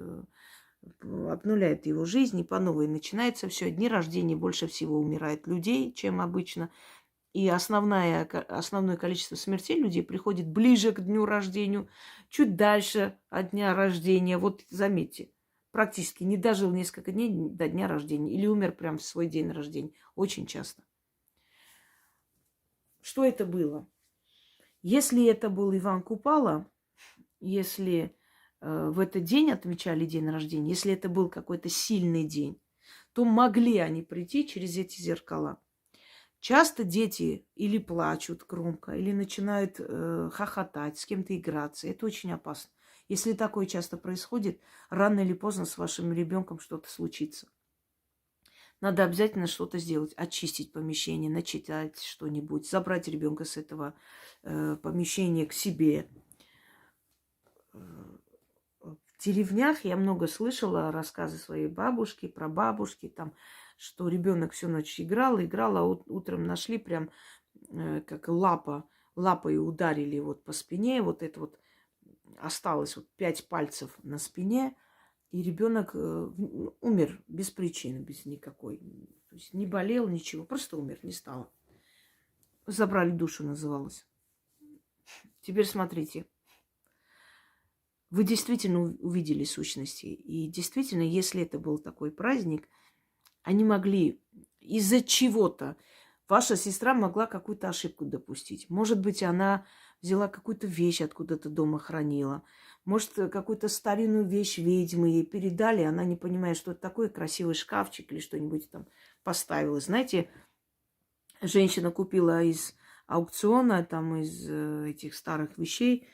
его жизнь, и по новой начинается все. Дни рождения больше всего умирает людей, чем обычно. И основное количество смертей людей приходит ближе к дню рождения, чуть дальше от дня рождения. Вот заметьте, практически не дожил несколько дней до дня рождения или умер прямо в свой день рождения. Очень часто. Что это было? Если это был Иван Купала, если в этот день отмечали день рождения, если это был какой-то сильный день, то могли они прийти через эти зеркала. Часто дети или плачут громко, или начинают хохотать, с кем-то играться. Это очень опасно. Если такое часто происходит, рано или поздно с вашим ребенком что-то случится. Надо обязательно что-то сделать, очистить помещение, начитать что-нибудь, забрать ребенка с этого помещения к себе. В деревнях я много слышала рассказы своей бабушки, прабабушки, там, что ребенок всю ночь играл, а утром нашли прям как лапой ударили вот по спине, вот это вот осталось вот 5 пальцев на спине, и ребенок умер без причины, без никакой. То есть не болел, ничего, просто умер, не стало. Забрали душу, называлось. Теперь смотрите. Вы действительно увидели сущности. И действительно, если это был такой праздник, они могли из-за чего-то... Ваша сестра могла какую-то ошибку допустить. Может быть, она взяла какую-то вещь откуда-то дома хранила. Может, какую-то старинную вещь ведьмы ей передали, она не понимает, что это такое, красивый шкафчик или что-нибудь там поставила. Знаете, женщина купила из аукциона, там из этих старых вещей,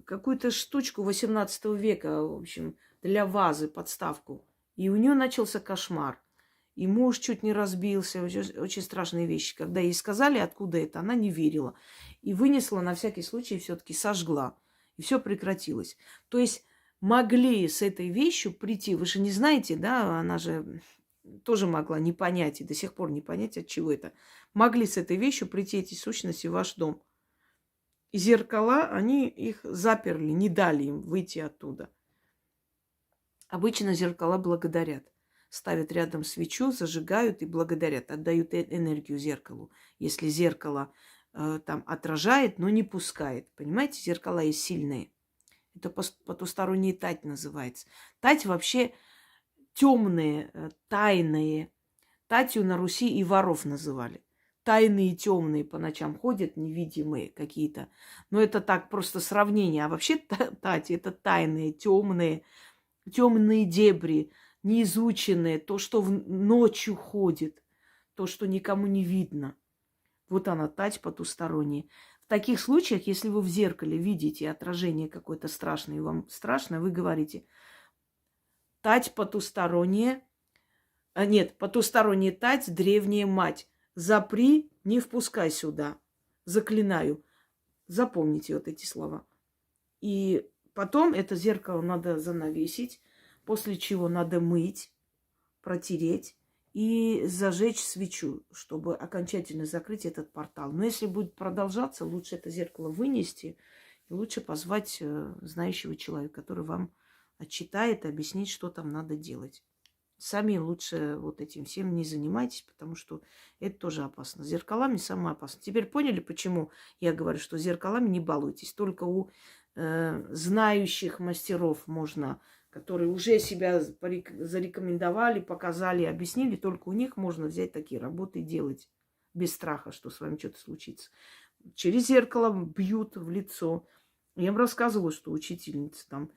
какую-то штучку 18 века, в общем, для вазы, подставку. И у нее начался кошмар. И муж чуть не разбился. Очень страшные вещи. Когда ей сказали, откуда это, она не верила. И вынесла, на всякий случай, все-таки сожгла. И все прекратилось. То есть могли с этой вещью прийти. Вы же не знаете, да? Она же тоже могла не понять. И до сих пор не понять, от чего это. Могли с этой вещью прийти эти сущности в ваш дом. И зеркала, они их заперли, не дали им выйти оттуда. Обычно зеркала благодарят. Ставят рядом свечу, зажигают и благодарят, отдают энергию зеркалу. Если зеркало там отражает, но не пускает. Понимаете, зеркала есть сильные. Это потусторонняя тать называется. Тать вообще темные, тайные. Татью на Руси и воров называли. Тайные, темные по ночам ходят, невидимые какие-то. Но это так просто сравнение. А вообще тати – это тайные, темные дебри, неизученное, то, что ночью ходит, то, что никому не видно. Вот она, тать потусторонняя. В таких случаях, если вы в зеркале видите отражение какое-то страшное, и вам страшно, вы говорите, тать потусторонняя, потусторонняя тать, древняя мать, запри, не впускай сюда, заклинаю. Запомните вот эти слова. И потом это зеркало надо занавесить, после чего надо мыть, протереть и зажечь свечу, чтобы окончательно закрыть этот портал. Но если будет продолжаться, лучше это зеркало вынести лучше позвать знающего человека, который вам отчитает и объяснит, что там надо делать. Сами лучше вот этим всем не занимайтесь, потому что это тоже опасно. С зеркалами самое опасно. Теперь поняли, почему я говорю, что с зеркалами не балуйтесь. Только у знающих мастеров можно, которые уже себя зарекомендовали, показали, объяснили, только у них можно взять такие работы и делать без страха, что с вами что-то случится. Через зеркало бьют в лицо. Я вам рассказывала, что учительница там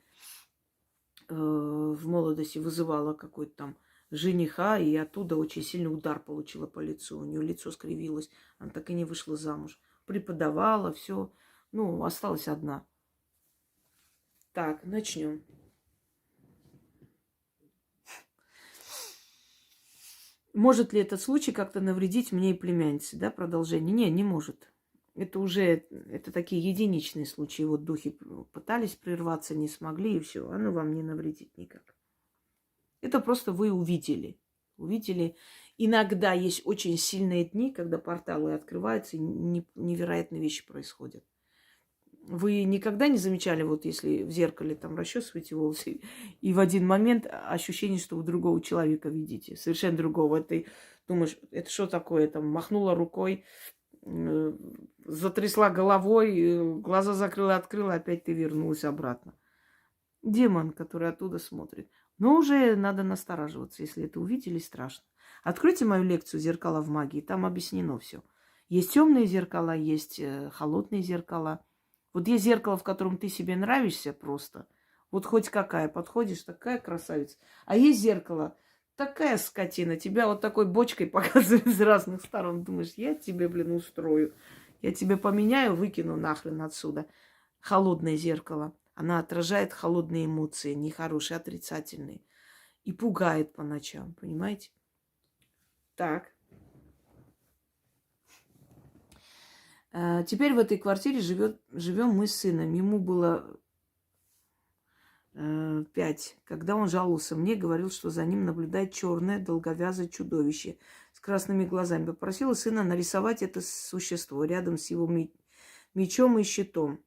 в молодости вызывала какой-то там жениха, и оттуда очень сильный удар получила по лицу. У нее лицо скривилось, она так и не вышла замуж. Преподавала, все. Ну, осталась одна. Так, начнем. Может ли этот случай как-то навредить мне и племяннице? Да, продолжение? Не, не может. Это такие единичные случаи. Вот духи пытались прерваться, не смогли, и все. Оно вам не навредит никак. Это просто вы увидели. Увидели. Иногда есть очень сильные дни, когда порталы открываются, и невероятные вещи происходят. Вы никогда не замечали, вот если в зеркале там расчесываете волосы, и в один момент ощущение, что вы другого человека видите, совершенно другого. Ты думаешь, это что такое? Там махнула рукой, затрясла головой, глаза закрыла, открыла, опять ты вернулась обратно. Демон, который оттуда смотрит. Но уже надо настораживаться, если это увидели, страшно. Откройте мою лекцию «Зеркала в магии», там объяснено все. Есть темные зеркала, есть холодные зеркала. Вот есть зеркало, в котором ты себе нравишься просто. Вот хоть какая, подходишь, такая красавица. А есть зеркало, такая скотина, тебя вот такой бочкой показывает с разных сторон. Думаешь, я тебе, устрою. Я тебе поменяю, выкину нахрен отсюда. Холодное зеркало. Она отражает холодные эмоции, нехорошие, отрицательные. И пугает по ночам, понимаете? Так. Теперь в этой квартире живем мы с сыном. Ему было 5. Когда он жаловался мне, говорил, что за ним наблюдает черное долговязое чудовище с красными глазами. Попросила сына нарисовать это существо рядом с его мечом и щитом.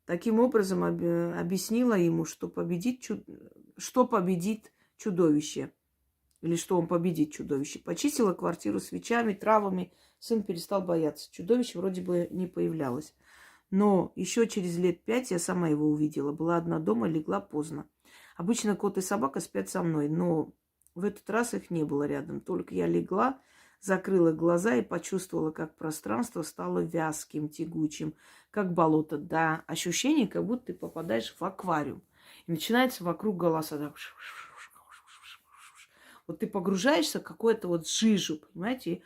Таким образом объяснила ему, что победит чудовище. Или что он победит чудовище. Почистила квартиру свечами, травами. Сын перестал бояться. Чудовище вроде бы не появлялось. Но еще через лет 5 я сама его увидела. Была одна дома, легла поздно. Обычно кот и собака спят со мной, но в этот раз их не было рядом. Только я легла, закрыла глаза и почувствовала, как пространство стало вязким, тягучим, как болото. Да, ощущение, как будто ты попадаешь в аквариум. И начинается вокруг голоса. Так. Вот ты погружаешься в какую-то вот жижу, понимаете?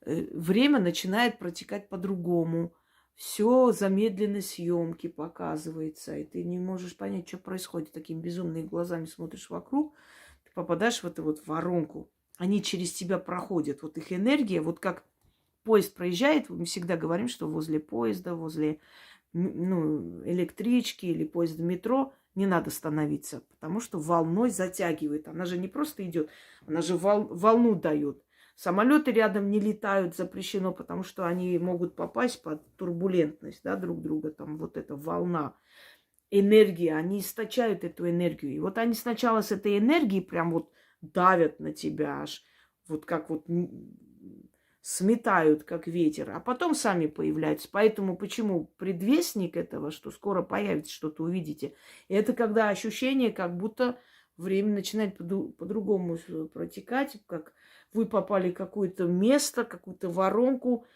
Время начинает протекать по-другому. Все замедленной съемки показывается. И ты не можешь понять, что происходит. Такими безумными глазами смотришь вокруг. Ты попадаешь в эту вот воронку. Они через тебя проходят. Вот их энергия, вот как поезд проезжает, мы всегда говорим, что возле поезда, возле электрички или поезда метро не надо становиться, потому что волной затягивает. Она же не просто идет, она же волну дает. Самолеты рядом не летают, запрещено, потому что они могут попасть под турбулентность, да, друг друга. Там вот эта волна, энергия, они источают эту энергию. И вот они сначала с этой энергией прям вот давят на тебя аж, вот как вот сметают, как ветер, а потом сами появляются. Поэтому почему предвестник этого, что скоро появится что-то, увидите, это когда ощущение, как будто время начинает по-другому протекать, как вы попали в какое-то место, какую-то воронку,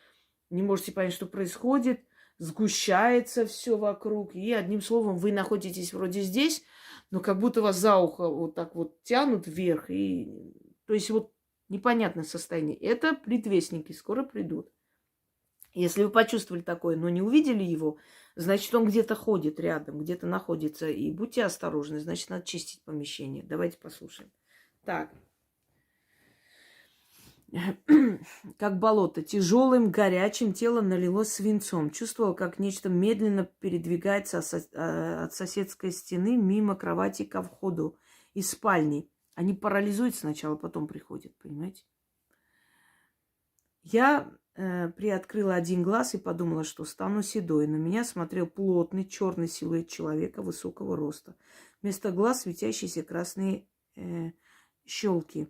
не можете понять, что происходит, сгущается все вокруг, и одним словом вы находитесь вроде здесь, но как будто вас за ухо вот так вот тянут вверх, и то есть вот непонятное состояние. Это предвестники, скоро придут. Если вы почувствовали такое, но не увидели его, значит, он где-то ходит рядом, где-то находится. И будьте осторожны, значит, надо чистить помещение. Давайте послушаем. Так. Как болото. Тяжелым, горячим тело налилось свинцом. Чувствовал, как нечто медленно передвигается от соседской стены мимо кровати ко входу из спальни. Они парализуют сначала, потом приходят, понимаете? Я приоткрыла один глаз и подумала, что стану седой. На меня смотрел плотный черный силуэт человека высокого роста. Вместо глаз светящиеся красные щелки.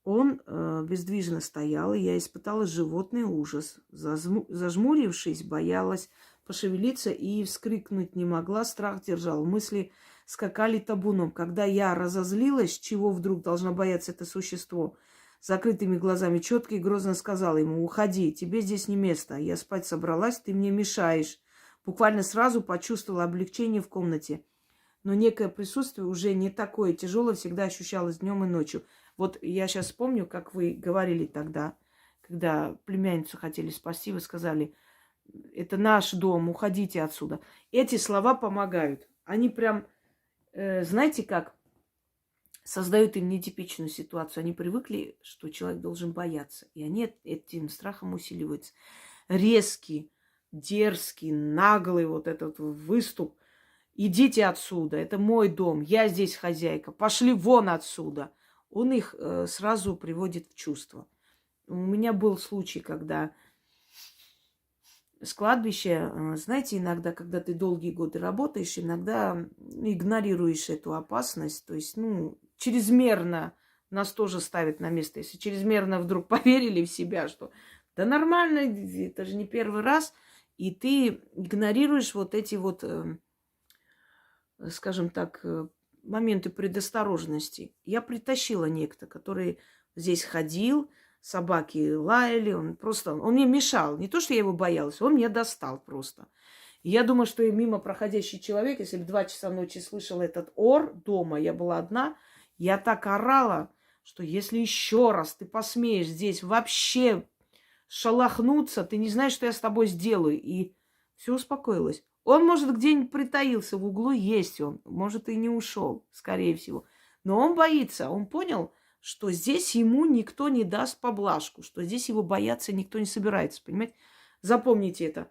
Он бездвижно стоял, и я испытала животный ужас. Зажмурившись, боялась пошевелиться и вскрикнуть не могла. Страх держал. Мысли скакали табуном. Когда я разозлилась, чего вдруг должна бояться это существо, закрытыми глазами четко и грозно сказала ему: «Уходи, тебе здесь не место. Я спать собралась, ты мне мешаешь». Буквально сразу почувствовала облегчение в комнате. Но некое присутствие, уже не такое тяжелое, всегда ощущалось днем и ночью. Вот я сейчас вспомню, как вы говорили тогда, когда племянницу хотели спасти, вы сказали: это наш дом, уходите отсюда. Эти слова помогают. Они прям, знаете как, создают им нетипичную ситуацию. Они привыкли, что человек должен бояться. И они этим страхом усиливаются. Резкий, дерзкий, наглый вот этот выступ. «Идите отсюда, это мой дом, я здесь хозяйка, пошли вон отсюда». Он их сразу приводит в чувство. У меня был случай, когда с кладбища, знаете, иногда, когда ты долгие годы работаешь, иногда игнорируешь эту опасность. То есть, чрезмерно нас тоже ставят на место. Если чрезмерно вдруг поверили в себя, что да нормально, это же не первый раз, и ты игнорируешь вот эти вот, скажем так, моменты предосторожности. Я притащила некто, который здесь ходил, собаки лаяли, он мне мешал. Не то, что я его боялась, он мне достал просто. И я думаю, что и мимо проходящий человек, если бы 2 часа ночи слышал этот ор дома, я была одна, я так орала, что если еще раз ты посмеешь здесь вообще шелохнуться, ты не знаешь, что я с тобой сделаю. И все успокоилось. Он, может, где-нибудь притаился в углу, есть он. Может, и не ушел, скорее всего. Но он боится. Он понял, что здесь ему никто не даст поблажку, что здесь его бояться никто не собирается, понимаете? Запомните это.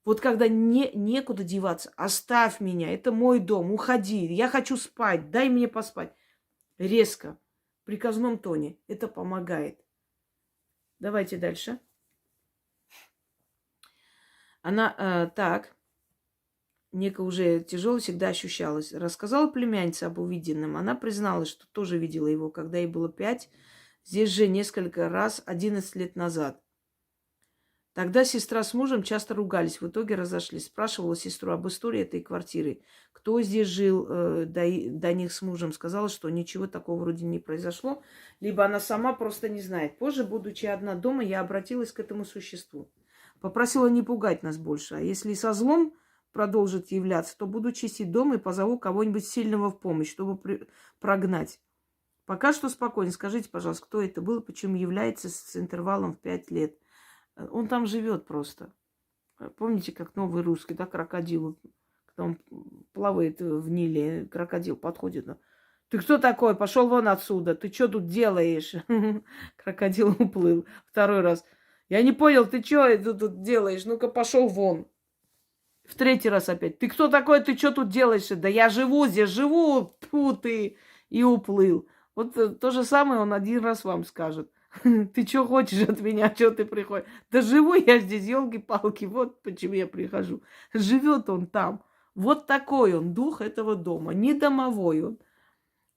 Вот когда некуда деваться, оставь меня, это мой дом, уходи, я хочу спать, дай мне поспать. Резко, в приказном тоне. Это помогает. Давайте дальше. Она так... Нека уже тяжело всегда ощущалась. Рассказала племяннице об увиденном. Она призналась, что тоже видела его, когда ей было 5. Здесь же несколько раз 11 лет назад. Тогда сестра с мужем часто ругались. В итоге разошлись. Спрашивала сестру об истории этой квартиры. Кто здесь жил до них с мужем. Сказала, что ничего такого вроде не произошло. Либо она сама просто не знает. Позже, будучи одна дома, я обратилась к этому существу. Попросила не пугать нас больше. А если со злом продолжит являться, то буду чистить дом и позову кого-нибудь сильного в помощь, чтобы прогнать. Пока что спокойно. Скажите, пожалуйста, кто это был, почему является с интервалом в 5 лет. Он там живет просто. Помните, как новый русский, да, крокодил, когда он плавает в Ниле, крокодил подходит. Ты кто такой? Пошел вон отсюда. Ты что тут делаешь? Крокодил уплыл. 2 раз. Я не понял, ты что тут делаешь? Ну-ка, пошел вон. В 3 раз опять. Ты кто такой? Ты что тут делаешь? Да я живу здесь, живу. Тьфу ты. И уплыл. Вот то же самое он 1 раз вам скажет. Ты что хочешь от меня? Что ты приходишь? Да живу я здесь, елки-палки. Вот почему я прихожу. Живет он там. Вот такой он, дух этого дома. Не домовой он.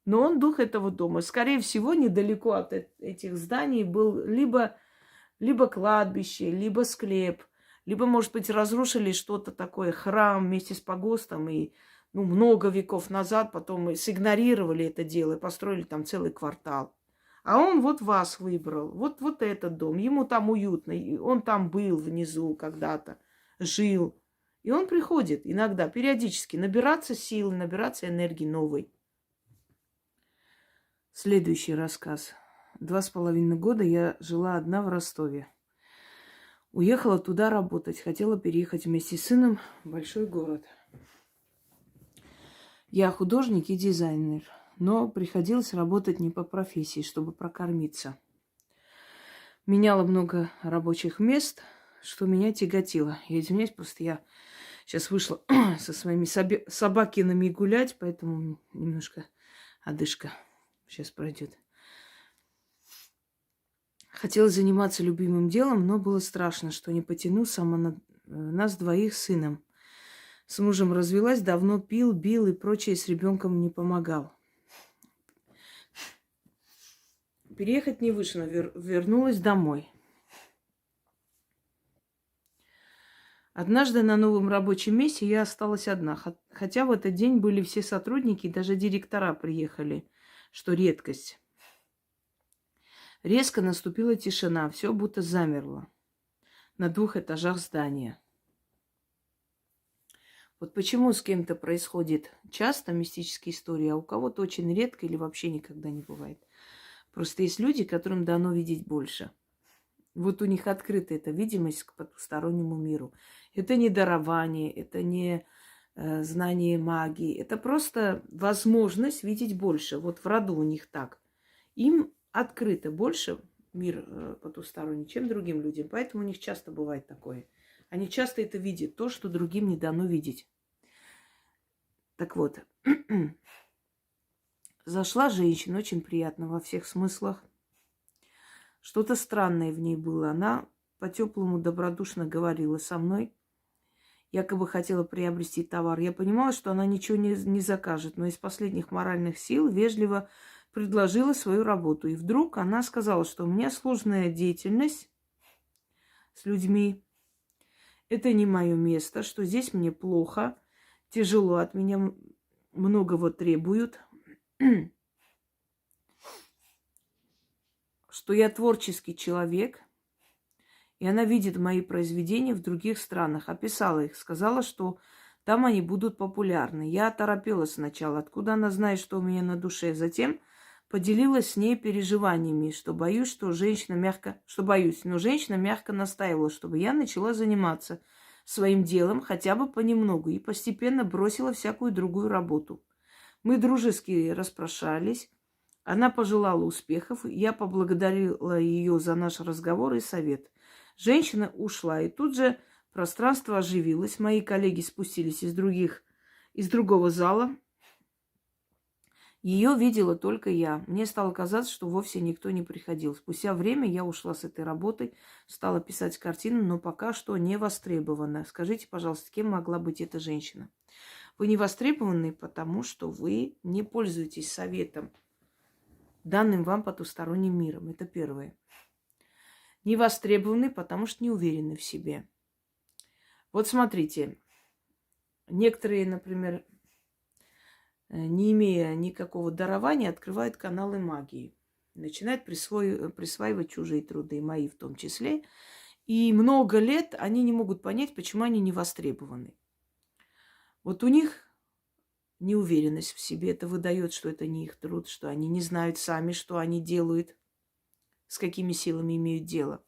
Но он дух этого дома. Скорее всего, недалеко от этих зданий был либо кладбище, либо склеп. Либо, может быть, разрушили что-то такое, храм вместе с погостом, и много веков назад потом сигнорировали это дело и построили там целый квартал. А он вот вас выбрал, вот этот дом, ему там уютно, он там был внизу когда-то, жил. И он приходит иногда, периодически, набираться силы, набираться энергии новой. Следующий рассказ. 2,5 года я жила одна в Ростове. Уехала туда работать. Хотела переехать вместе с сыном в большой город. Я художник и дизайнер, но приходилось работать не по профессии, чтобы прокормиться. Меняла много рабочих мест, что меня тяготило. Я извиняюсь, просто я сейчас вышла со своими собакинами гулять, поэтому немножко одышка сейчас пройдет. Хотелось заниматься любимым делом, но было страшно, что не потяну сама нас двоих с сыном. С мужем развелась, давно пил, бил и прочее, с ребенком не помогал. Переехать не вышло, вернулась домой. Однажды на новом рабочем месте я осталась одна, хотя в этот день были все сотрудники, даже директора приехали, что редкость. Резко наступила тишина, все будто замерло на 2 этажах здания. Вот почему с кем-то происходит часто мистические истории, а у кого-то очень редко или вообще никогда не бывает. Просто есть люди, которым дано видеть больше. Вот у них открыта эта видимость к потустороннему миру. Это не дарование, это не знание магии. Это просто возможность видеть больше. Вот в роду у них так. Им открыто больше мир потусторонний, чем другим людям. Поэтому у них часто бывает такое. Они часто это видят, то, что другим не дано видеть. Так вот, зашла женщина, очень приятно во всех смыслах. Что-то странное в ней было. Она по-теплому добродушно говорила со мной. Якобы хотела приобрести товар. Я понимала, что она ничего не закажет, но из последних моральных сил вежливо предложила свою работу. И вдруг она сказала, что у меня сложная деятельность с людьми. Это не мое место, что здесь мне плохо, тяжело, от меня многого требуют. Что я творческий человек, и она видит мои произведения в других странах. Описала их, сказала, что там они будут популярны. Я оторопела сначала, откуда она знает, что у меня на душе. Затем поделилась с ней переживаниями, что боюсь, что женщина мягко... Что боюсь, но женщина мягко настаивала, чтобы я начала заниматься своим делом хотя бы понемногу и постепенно бросила всякую другую работу. Мы дружески распрошались. Она пожелала успехов. Я поблагодарила ее за наш разговор и совет. Женщина ушла, и тут же пространство оживилось. Мои коллеги спустились из другого зала. Ее видела только я. Мне стало казаться, что вовсе никто не приходил. Спустя время я ушла с этой работы, стала писать картины, но пока что не востребована. Скажите, пожалуйста, кем могла быть эта женщина? Вы не востребованы, потому что вы не пользуетесь советом, данным вам потусторонним миром. Это первое. Не востребованы, потому что не уверены в себе. Вот смотрите, некоторые, например, не имея никакого дарования, открывают каналы магии. Начинают присваивать чужие труды, мои в том числе. И много лет они не могут понять, почему они не востребованы. Вот у них неуверенность в себе. Это выдает, что это не их труд, что они не знают сами, что они делают, с какими силами имеют дело.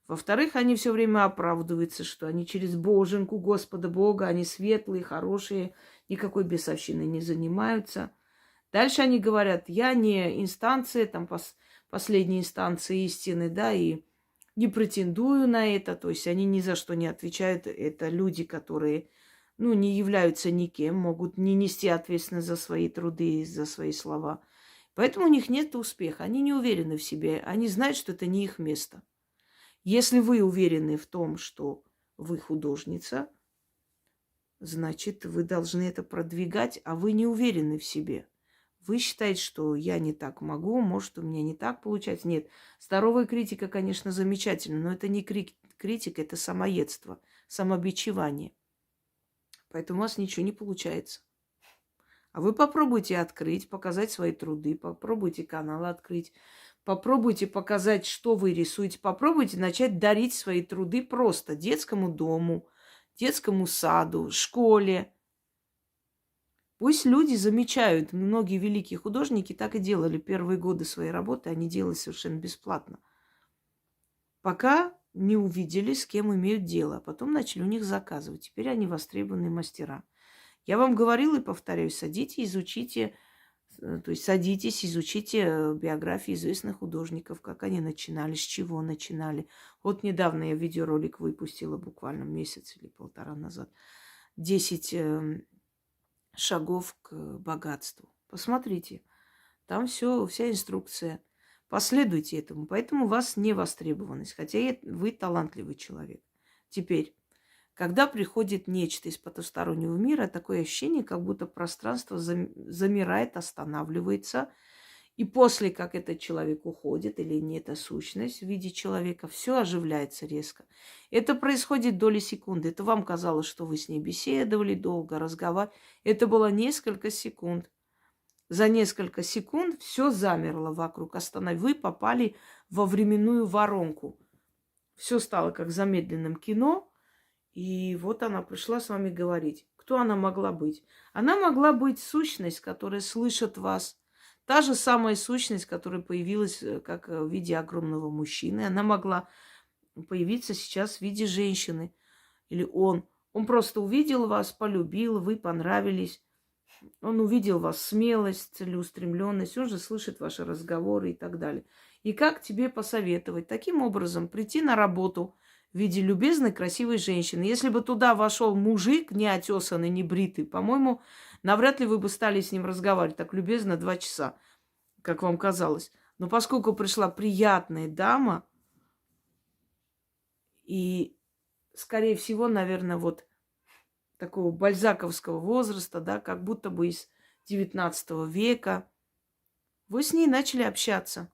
Во-вторых, они все время оправдываются, что они через боженку Господа Бога, они светлые, хорошие, никакой бесовщиной не занимаются. Дальше они говорят, я не инстанция, там последняя инстанция истины, да, и не претендую на это. То есть они ни за что не отвечают. Это люди, которые, не являются никем, могут не нести ответственность за свои труды, за свои слова. Поэтому у них нет успеха. Они не уверены в себе. Они знают, что это не их место. Если вы уверены в том, что вы художница, значит, вы должны это продвигать, а вы не уверены в себе. Вы считаете, что я не так могу, может, у меня не так получается. Нет, здоровая критика, конечно, замечательна, но это не критика, это самоедство, самобичевание. Поэтому у вас ничего не получается. А вы попробуйте открыть, показать свои труды, попробуйте канал открыть, попробуйте показать, что вы рисуете, попробуйте начать дарить свои труды просто детскому дому, детскому саду, школе. Пусть люди замечают. Многие великие художники так и делали. Первые годы своей работы они делали совершенно бесплатно. Пока не увидели, с кем имеют дело. А потом начали у них заказывать. Теперь они востребованные мастера. Я вам говорила и повторяюсь, садитесь, изучите биографии известных художников, как они начинали, с чего начинали. Вот недавно я видеоролик выпустила, буквально месяц или полтора назад. 10 шагов к богатству. Посмотрите, там вся инструкция. Последуйте этому. Поэтому у вас не востребованность, хотя вы талантливый человек. Теперь, когда приходит нечто из потустороннего мира, такое ощущение, как будто пространство замирает, останавливается. И после, как этот человек уходит, или не эта сущность в виде человека, все оживляется резко. Это происходит доли секунды. Это вам казалось, что вы с ней беседовали долго, разговаривали. Это было несколько секунд. За несколько секунд все замерло вокруг. Вы попали во временную воронку. Все стало как в замедленном кино. И вот она пришла с вами говорить. Кто она могла быть? Она могла быть сущность, которая слышит вас. Та же самая сущность, которая появилась как в виде огромного мужчины. Она могла появиться сейчас в виде женщины. Или он. Он просто увидел вас, полюбил, вы понравились. Он увидел вас смелость, целеустремленность. Он же слышит ваши разговоры и так далее. И как тебе посоветовать? Таким образом, прийти на работу в виде любезной, красивой женщины. Если бы туда вошел мужик, не отесанный, не бритый, по-моему, навряд ли вы бы стали с ним разговаривать так любезно 2 часа, как вам казалось. Но поскольку пришла приятная дама, и, скорее всего, наверное, вот такого бальзаковского возраста, да, как будто бы из 19 века, вы с ней начали общаться.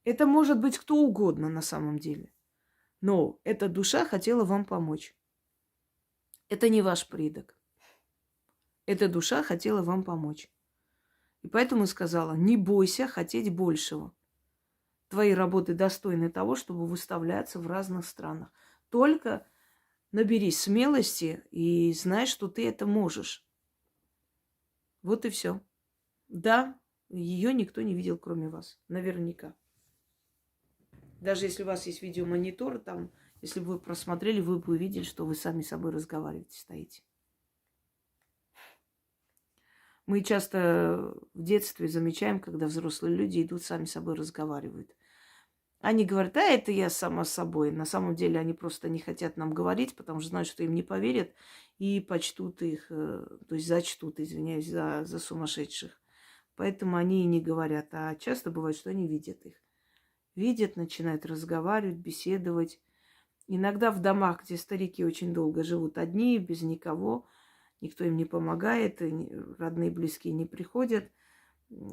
Это может быть кто угодно на самом деле. Но эта душа хотела вам помочь. Это не ваш предок. Эта душа хотела вам помочь. И поэтому сказала, не бойся хотеть большего. Твои работы достойны того, чтобы выставляться в разных странах. Только наберись смелости и знай, что ты это можешь. Вот и все. Да, ее никто не видел, кроме вас. Наверняка. Даже если у вас есть видеомонитор, там, если бы вы просмотрели, вы бы увидели, что вы сами с собой разговариваете, стоите. Мы часто в детстве замечаем, когда взрослые люди идут, сами с собой разговаривают. Они говорят, а это я сама с собой. На самом деле они просто не хотят нам говорить, потому что знают, что им не поверят и почтут их, то есть зачтут, извиняюсь, за сумасшедших. Поэтому они и не говорят. А часто бывает, что они видят их. Видят, начинают разговаривать, беседовать. Иногда в домах, где старики очень долго живут одни, без никого, никто им не помогает, родные, близкие не приходят,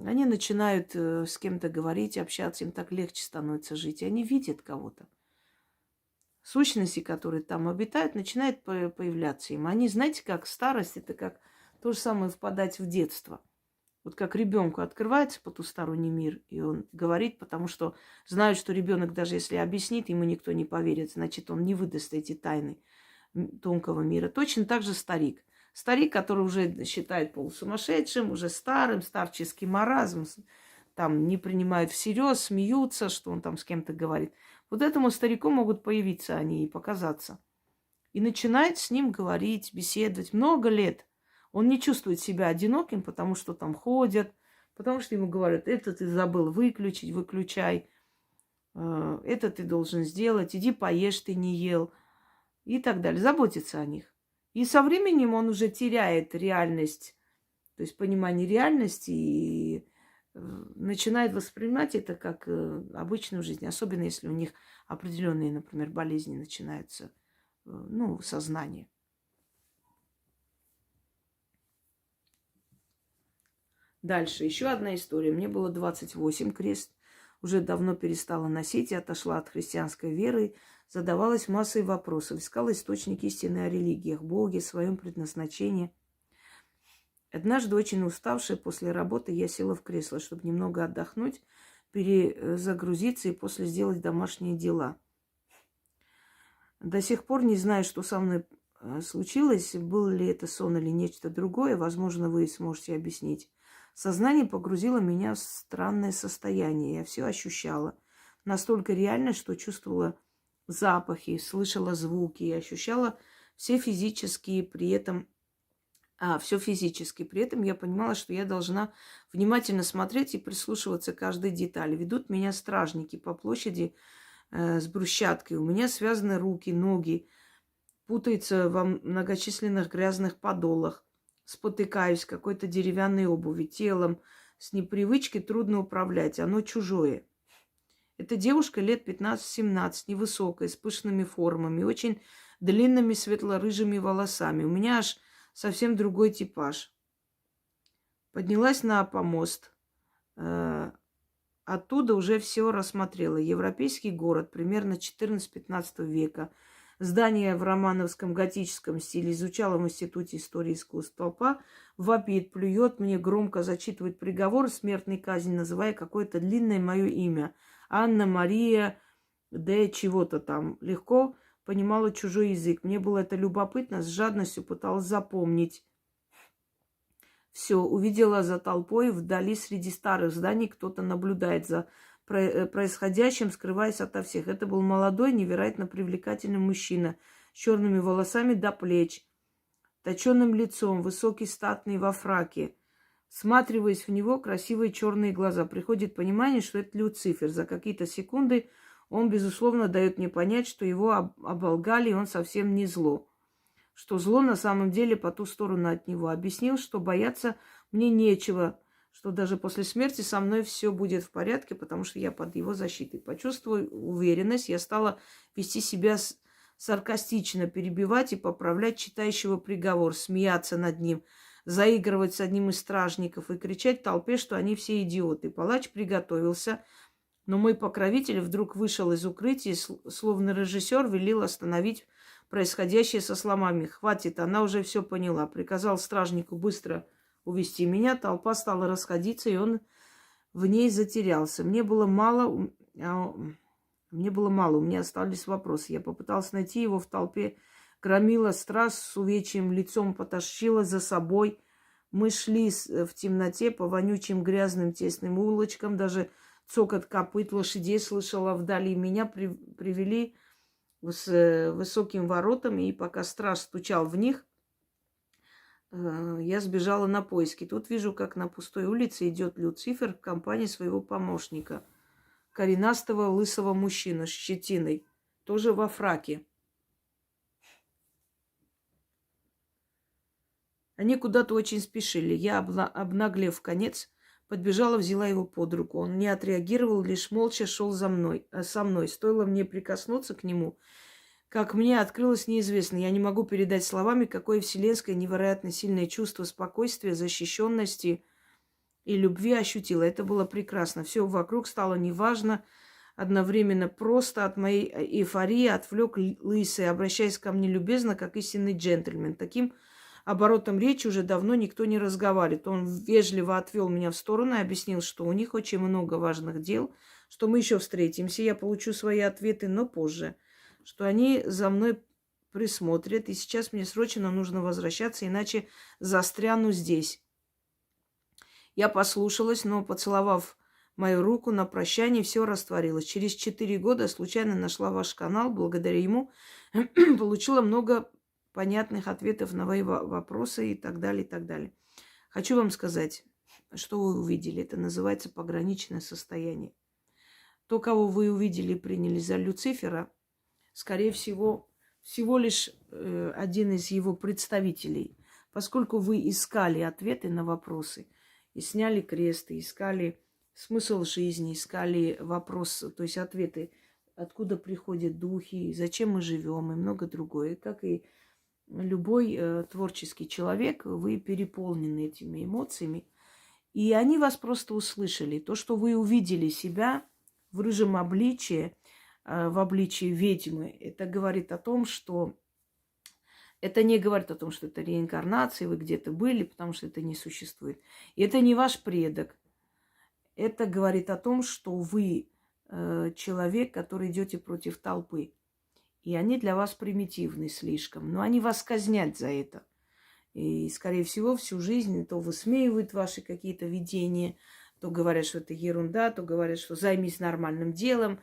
они начинают с кем-то говорить, общаться, им так легче становится жить. И они видят кого-то. Сущности, которые там обитают, начинают появляться им. Они, знаете, как старость, это как то же самое впадать в детство. Вот как ребенку открывается потусторонний мир, и он говорит, потому что знают, что ребенок, даже если объяснит, ему никто не поверит, значит, он не выдаст эти тайны тонкого мира. Точно так же старик. Старик, который уже считает полусумасшедшим, уже старым, старческий маразм, там не принимают всерьез, смеются, что он там с кем-то говорит. Вот этому старику могут появиться они и показаться. И начинает с ним говорить, беседовать много лет. Он не чувствует себя одиноким, потому что там ходят, потому что ему говорят, это ты забыл выключить, выключай, это ты должен сделать, иди поешь, ты не ел, и так далее. Заботиться о них. И со временем он уже теряет реальность, то есть понимание реальности, и начинает воспринимать это как обычную жизнь. Особенно если у них определенные, например, болезни начинаются, в сознании. Дальше. Еще одна история. Мне было 28, крест уже давно перестала носить и отошла от христианской веры. Задавалась массой вопросов. Искала источники истины о религиях, Боге, своем предназначении. Однажды, очень уставшая после работы, я села в кресло, чтобы немного отдохнуть, перезагрузиться и после сделать домашние дела. До сих пор не знаю, что со мной случилось, был ли это сон или нечто другое. Возможно, вы сможете объяснить. Сознание погрузило меня в странное состояние. Я все ощущала. Настолько реально, что чувствовала запахи, слышала звуки, ощущала все физические при этом... все физически. При этом я понимала, что я должна внимательно смотреть и прислушиваться к каждой детали. Ведут меня стражники по площади с брусчаткой. У меня связаны руки, ноги, путаются во многочисленных грязных подолах. Спотыкаюсь в какой-то деревянной обуви, телом с непривычки трудно управлять, оно чужое. Эта девушка лет 15-17, невысокая, с пышными формами, очень длинными светло-рыжими волосами. У меня аж совсем другой типаж. Поднялась на помост. Оттуда уже все рассмотрела. Европейский город, примерно 14-15 века. Здание в романовском готическом стиле. Изучала в Институте истории искусств. Толпа вопит, плюет, мне громко зачитывает приговор, смертной казни, называя какое-то длинное мое имя. Анна Мария Д. чего-то там. Легко понимала чужой язык. Мне было это любопытно, с жадностью пыталась запомнить. Все, увидела за толпой, вдали среди старых зданий кто-то наблюдает за происходящим, скрываясь ото всех. Это был молодой, невероятно привлекательный мужчина с черными волосами до плеч, точенным лицом, высокий, статный, во фраке. Всматриваясь в него, красивые черные глаза. Приходит понимание, что это Люцифер. За какие-то секунды он, безусловно, дает мне понять, что его оболгали, и он совсем не зло. Что зло на самом деле по ту сторону от него. Объяснил, что бояться мне нечего, что даже после смерти со мной все будет в порядке, потому что я под его защитой. Почувствовав уверенность, я стала вести себя саркастично, перебивать и поправлять читающего приговор, смеяться над ним, заигрывать с одним из стражников и кричать толпе, что они все идиоты. Палач приготовился, но мой покровитель вдруг вышел из укрытия, словно режиссер велел остановить происходящее со сломами. «Хватит, она уже все поняла». Приказал стражнику быстро увести меня. Толпа стала расходиться, и он в ней затерялся. Мне было мало, у меня остались вопросы. Я попыталась найти его в толпе. Громила страж с увечьим лицом, потащила за собой. Мы шли в темноте по вонючим грязным тесным улочкам. Даже цокот копыт лошадей слышала вдали. Меня привели с высоким воротом, и пока страж стучал в них, я сбежала на поиски. Тут вижу, как на пустой улице идет Люцифер в компании своего помощника, коренастого лысого мужчины с щетиной, тоже во фраке. Они куда-то очень спешили. Я, обнаглев в конец, подбежала, взяла его под руку. Он не отреагировал, лишь молча шел со мной. Стоило мне прикоснуться к нему, как мне открылось неизвестно. Я не могу передать словами, какое вселенское невероятно сильное чувство спокойствия, защищенности и любви ощутила. Это было прекрасно. Все вокруг стало неважно. Одновременно просто от моей эйфории отвлек лысый, обращаясь ко мне любезно, как истинный джентльмен. Таким оборотом речи уже давно никто не разговаривает. Он вежливо отвел меня в сторону и объяснил, что у них очень много важных дел, что мы еще встретимся, я получу свои ответы, но позже, что они за мной присмотрят, и сейчас мне срочно нужно возвращаться, иначе застряну здесь. Я послушалась, но, поцеловав мою руку на прощание, все растворилось. Через 4 года случайно нашла ваш канал, благодаря ему получила много понятных ответов на мои вопросы и так далее, и так далее. Хочу вам сказать, что вы увидели. Это называется пограничное состояние. То, кого вы увидели и приняли за Люцифера, скорее всего лишь один из его представителей. Поскольку вы искали ответы на вопросы, и сняли крест, и искали смысл жизни, искали вопросы, то есть ответы, откуда приходят духи, зачем мы живем, и много другое. Как и любой творческий человек, вы переполнены этими эмоциями. И они вас просто услышали. То, что вы увидели себя в рыжем обличии, в обличии ведьмы, это говорит о том, что... Это не говорит о том, что это реинкарнация, вы где-то были, потому что это не существует. И это не ваш предок. Это говорит о том, что вы человек, который идете против толпы. И они для вас примитивны слишком. Но они вас казнят за это. И, скорее всего, всю жизнь то высмеивают ваши какие-то видения, то говорят, что это ерунда, то говорят, что займись нормальным делом.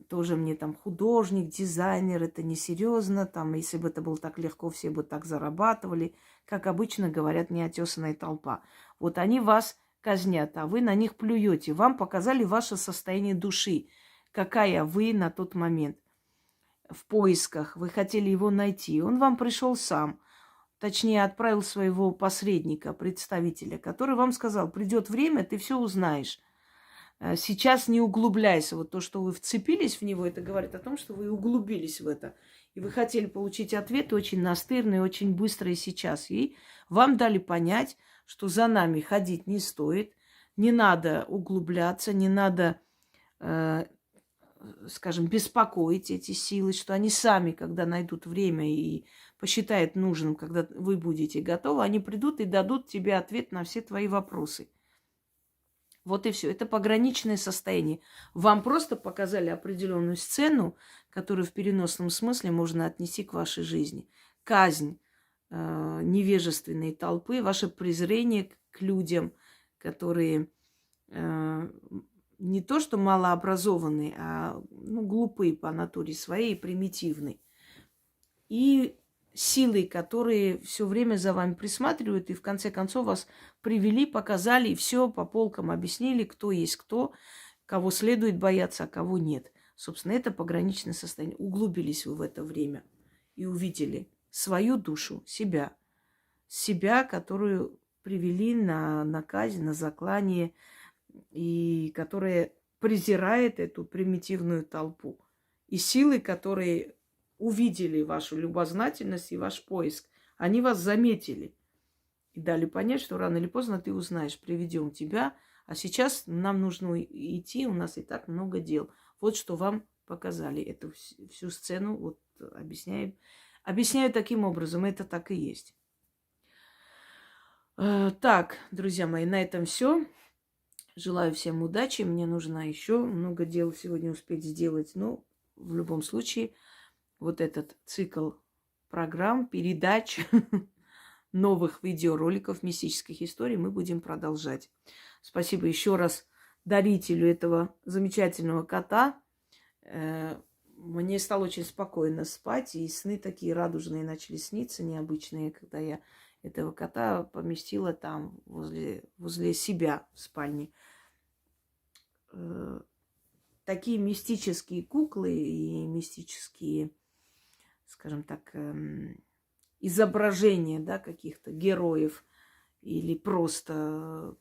Тоже мне там художник, дизайнер, это несерьезно. Там, если бы это было так легко, все бы так зарабатывали. Как обычно говорят неотесанная толпа. Вот они вас казнят, а вы на них плюете. Вам показали ваше состояние души. Какая вы на тот момент. В поисках. Вы хотели его найти. Он вам пришел сам. точнее, отправил своего посредника, представителя, который вам сказал, придет время, ты все узнаешь. Сейчас не углубляйся. Вот то, что вы вцепились в него, это говорит о том, что вы углубились в это. И вы хотели получить ответ очень настырный, очень быстро и сейчас. И вам дали понять, что за нами ходить не стоит, не надо углубляться, не надо, скажем, беспокоить эти силы, что они сами, когда найдут время и посчитают нужным, когда вы будете готовы, они придут и дадут тебе ответ на все твои вопросы. Вот и все. Это пограничное состояние. Вам просто показали определенную сцену, которую в переносном смысле можно отнести к вашей жизни. Казнь невежественной толпы, ваше презрение к людям, которые не то что малообразованные, а глупые по натуре своей, примитивные. И силы, которые все время за вами присматривают, и в конце концов вас привели, показали, и все по полкам объяснили, кто есть кто, кого следует бояться, а кого нет. Собственно, это пограничное состояние. Углубились вы в это время и увидели свою душу, себя, которую привели на казнь, на заклание, и которая презирает эту примитивную толпу. И силы, которые увидели вашу любознательность и ваш поиск. Они вас заметили и дали понять, что рано или поздно ты узнаешь, приведем тебя, а сейчас нам нужно идти, у нас и так много дел. Вот что вам показали эту всю сцену, вот объясняю таким образом, это так и есть. Так, друзья мои, на этом все. Желаю всем удачи. Мне нужно еще много дел сегодня успеть сделать, но в любом случае вот этот цикл программ, передач, новых видеороликов, мистических историй мы будем продолжать. Спасибо еще раз дарителю этого замечательного кота. Мне стало очень спокойно спать, и сны такие радужные начали сниться, необычные, когда я этого кота поместила там, возле себя в спальне. Такие мистические куклы и мистические, скажем так, изображения, да, каких-то героев или просто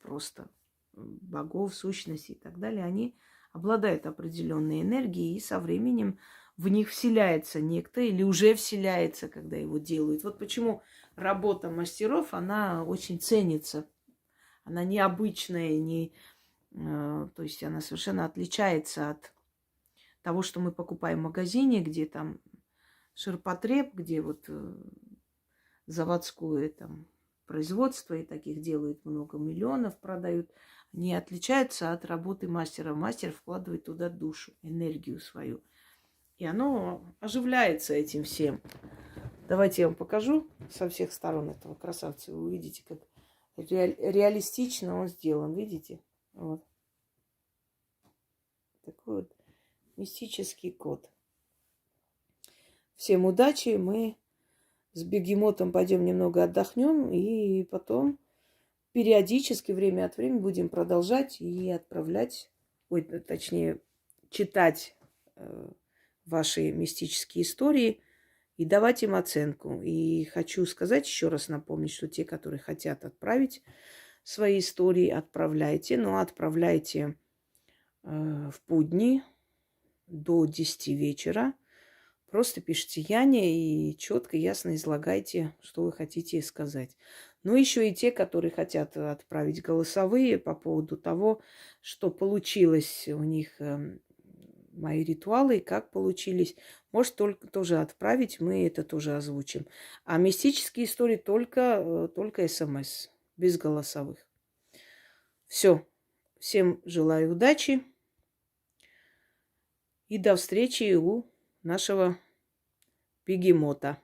богов, сущностей и так далее, они обладают определенной энергией, и со временем в них вселяется некто или уже вселяется, когда его делают. Вот почему работа мастеров, она очень ценится. Она необычная, то есть она совершенно отличается от того, что мы покупаем в магазине, где там ширпотреб, где вот заводское там производство, и таких делают много, миллионов продают. Они отличаются от работы мастера. Мастер вкладывает туда душу, энергию свою. И оно оживляется этим всем. Давайте я вам покажу со всех сторон этого красавца. Вы увидите, как реалистично он сделан. Видите? Вот. Такой вот мистический кот. Всем удачи. Мы с бегемотом пойдем немного отдохнем. И потом периодически, время от времени, будем продолжать и отправлять, точнее, читать ваши мистические истории и давать им оценку. И хочу сказать, еще раз напомнить, что те, которые хотят отправить свои истории, отправляйте. Но отправляйте в будни до 10 вечера. Просто пишите Яне и четко, ясно излагайте, что вы хотите сказать. Ну, еще и те, которые хотят отправить голосовые по поводу того, что получилось у них, мои ритуалы, и как получились. Может, тоже отправить, мы это тоже озвучим. А мистические истории только СМС, без голосовых. Все. Всем желаю удачи. И до встречи у нашего бегемота.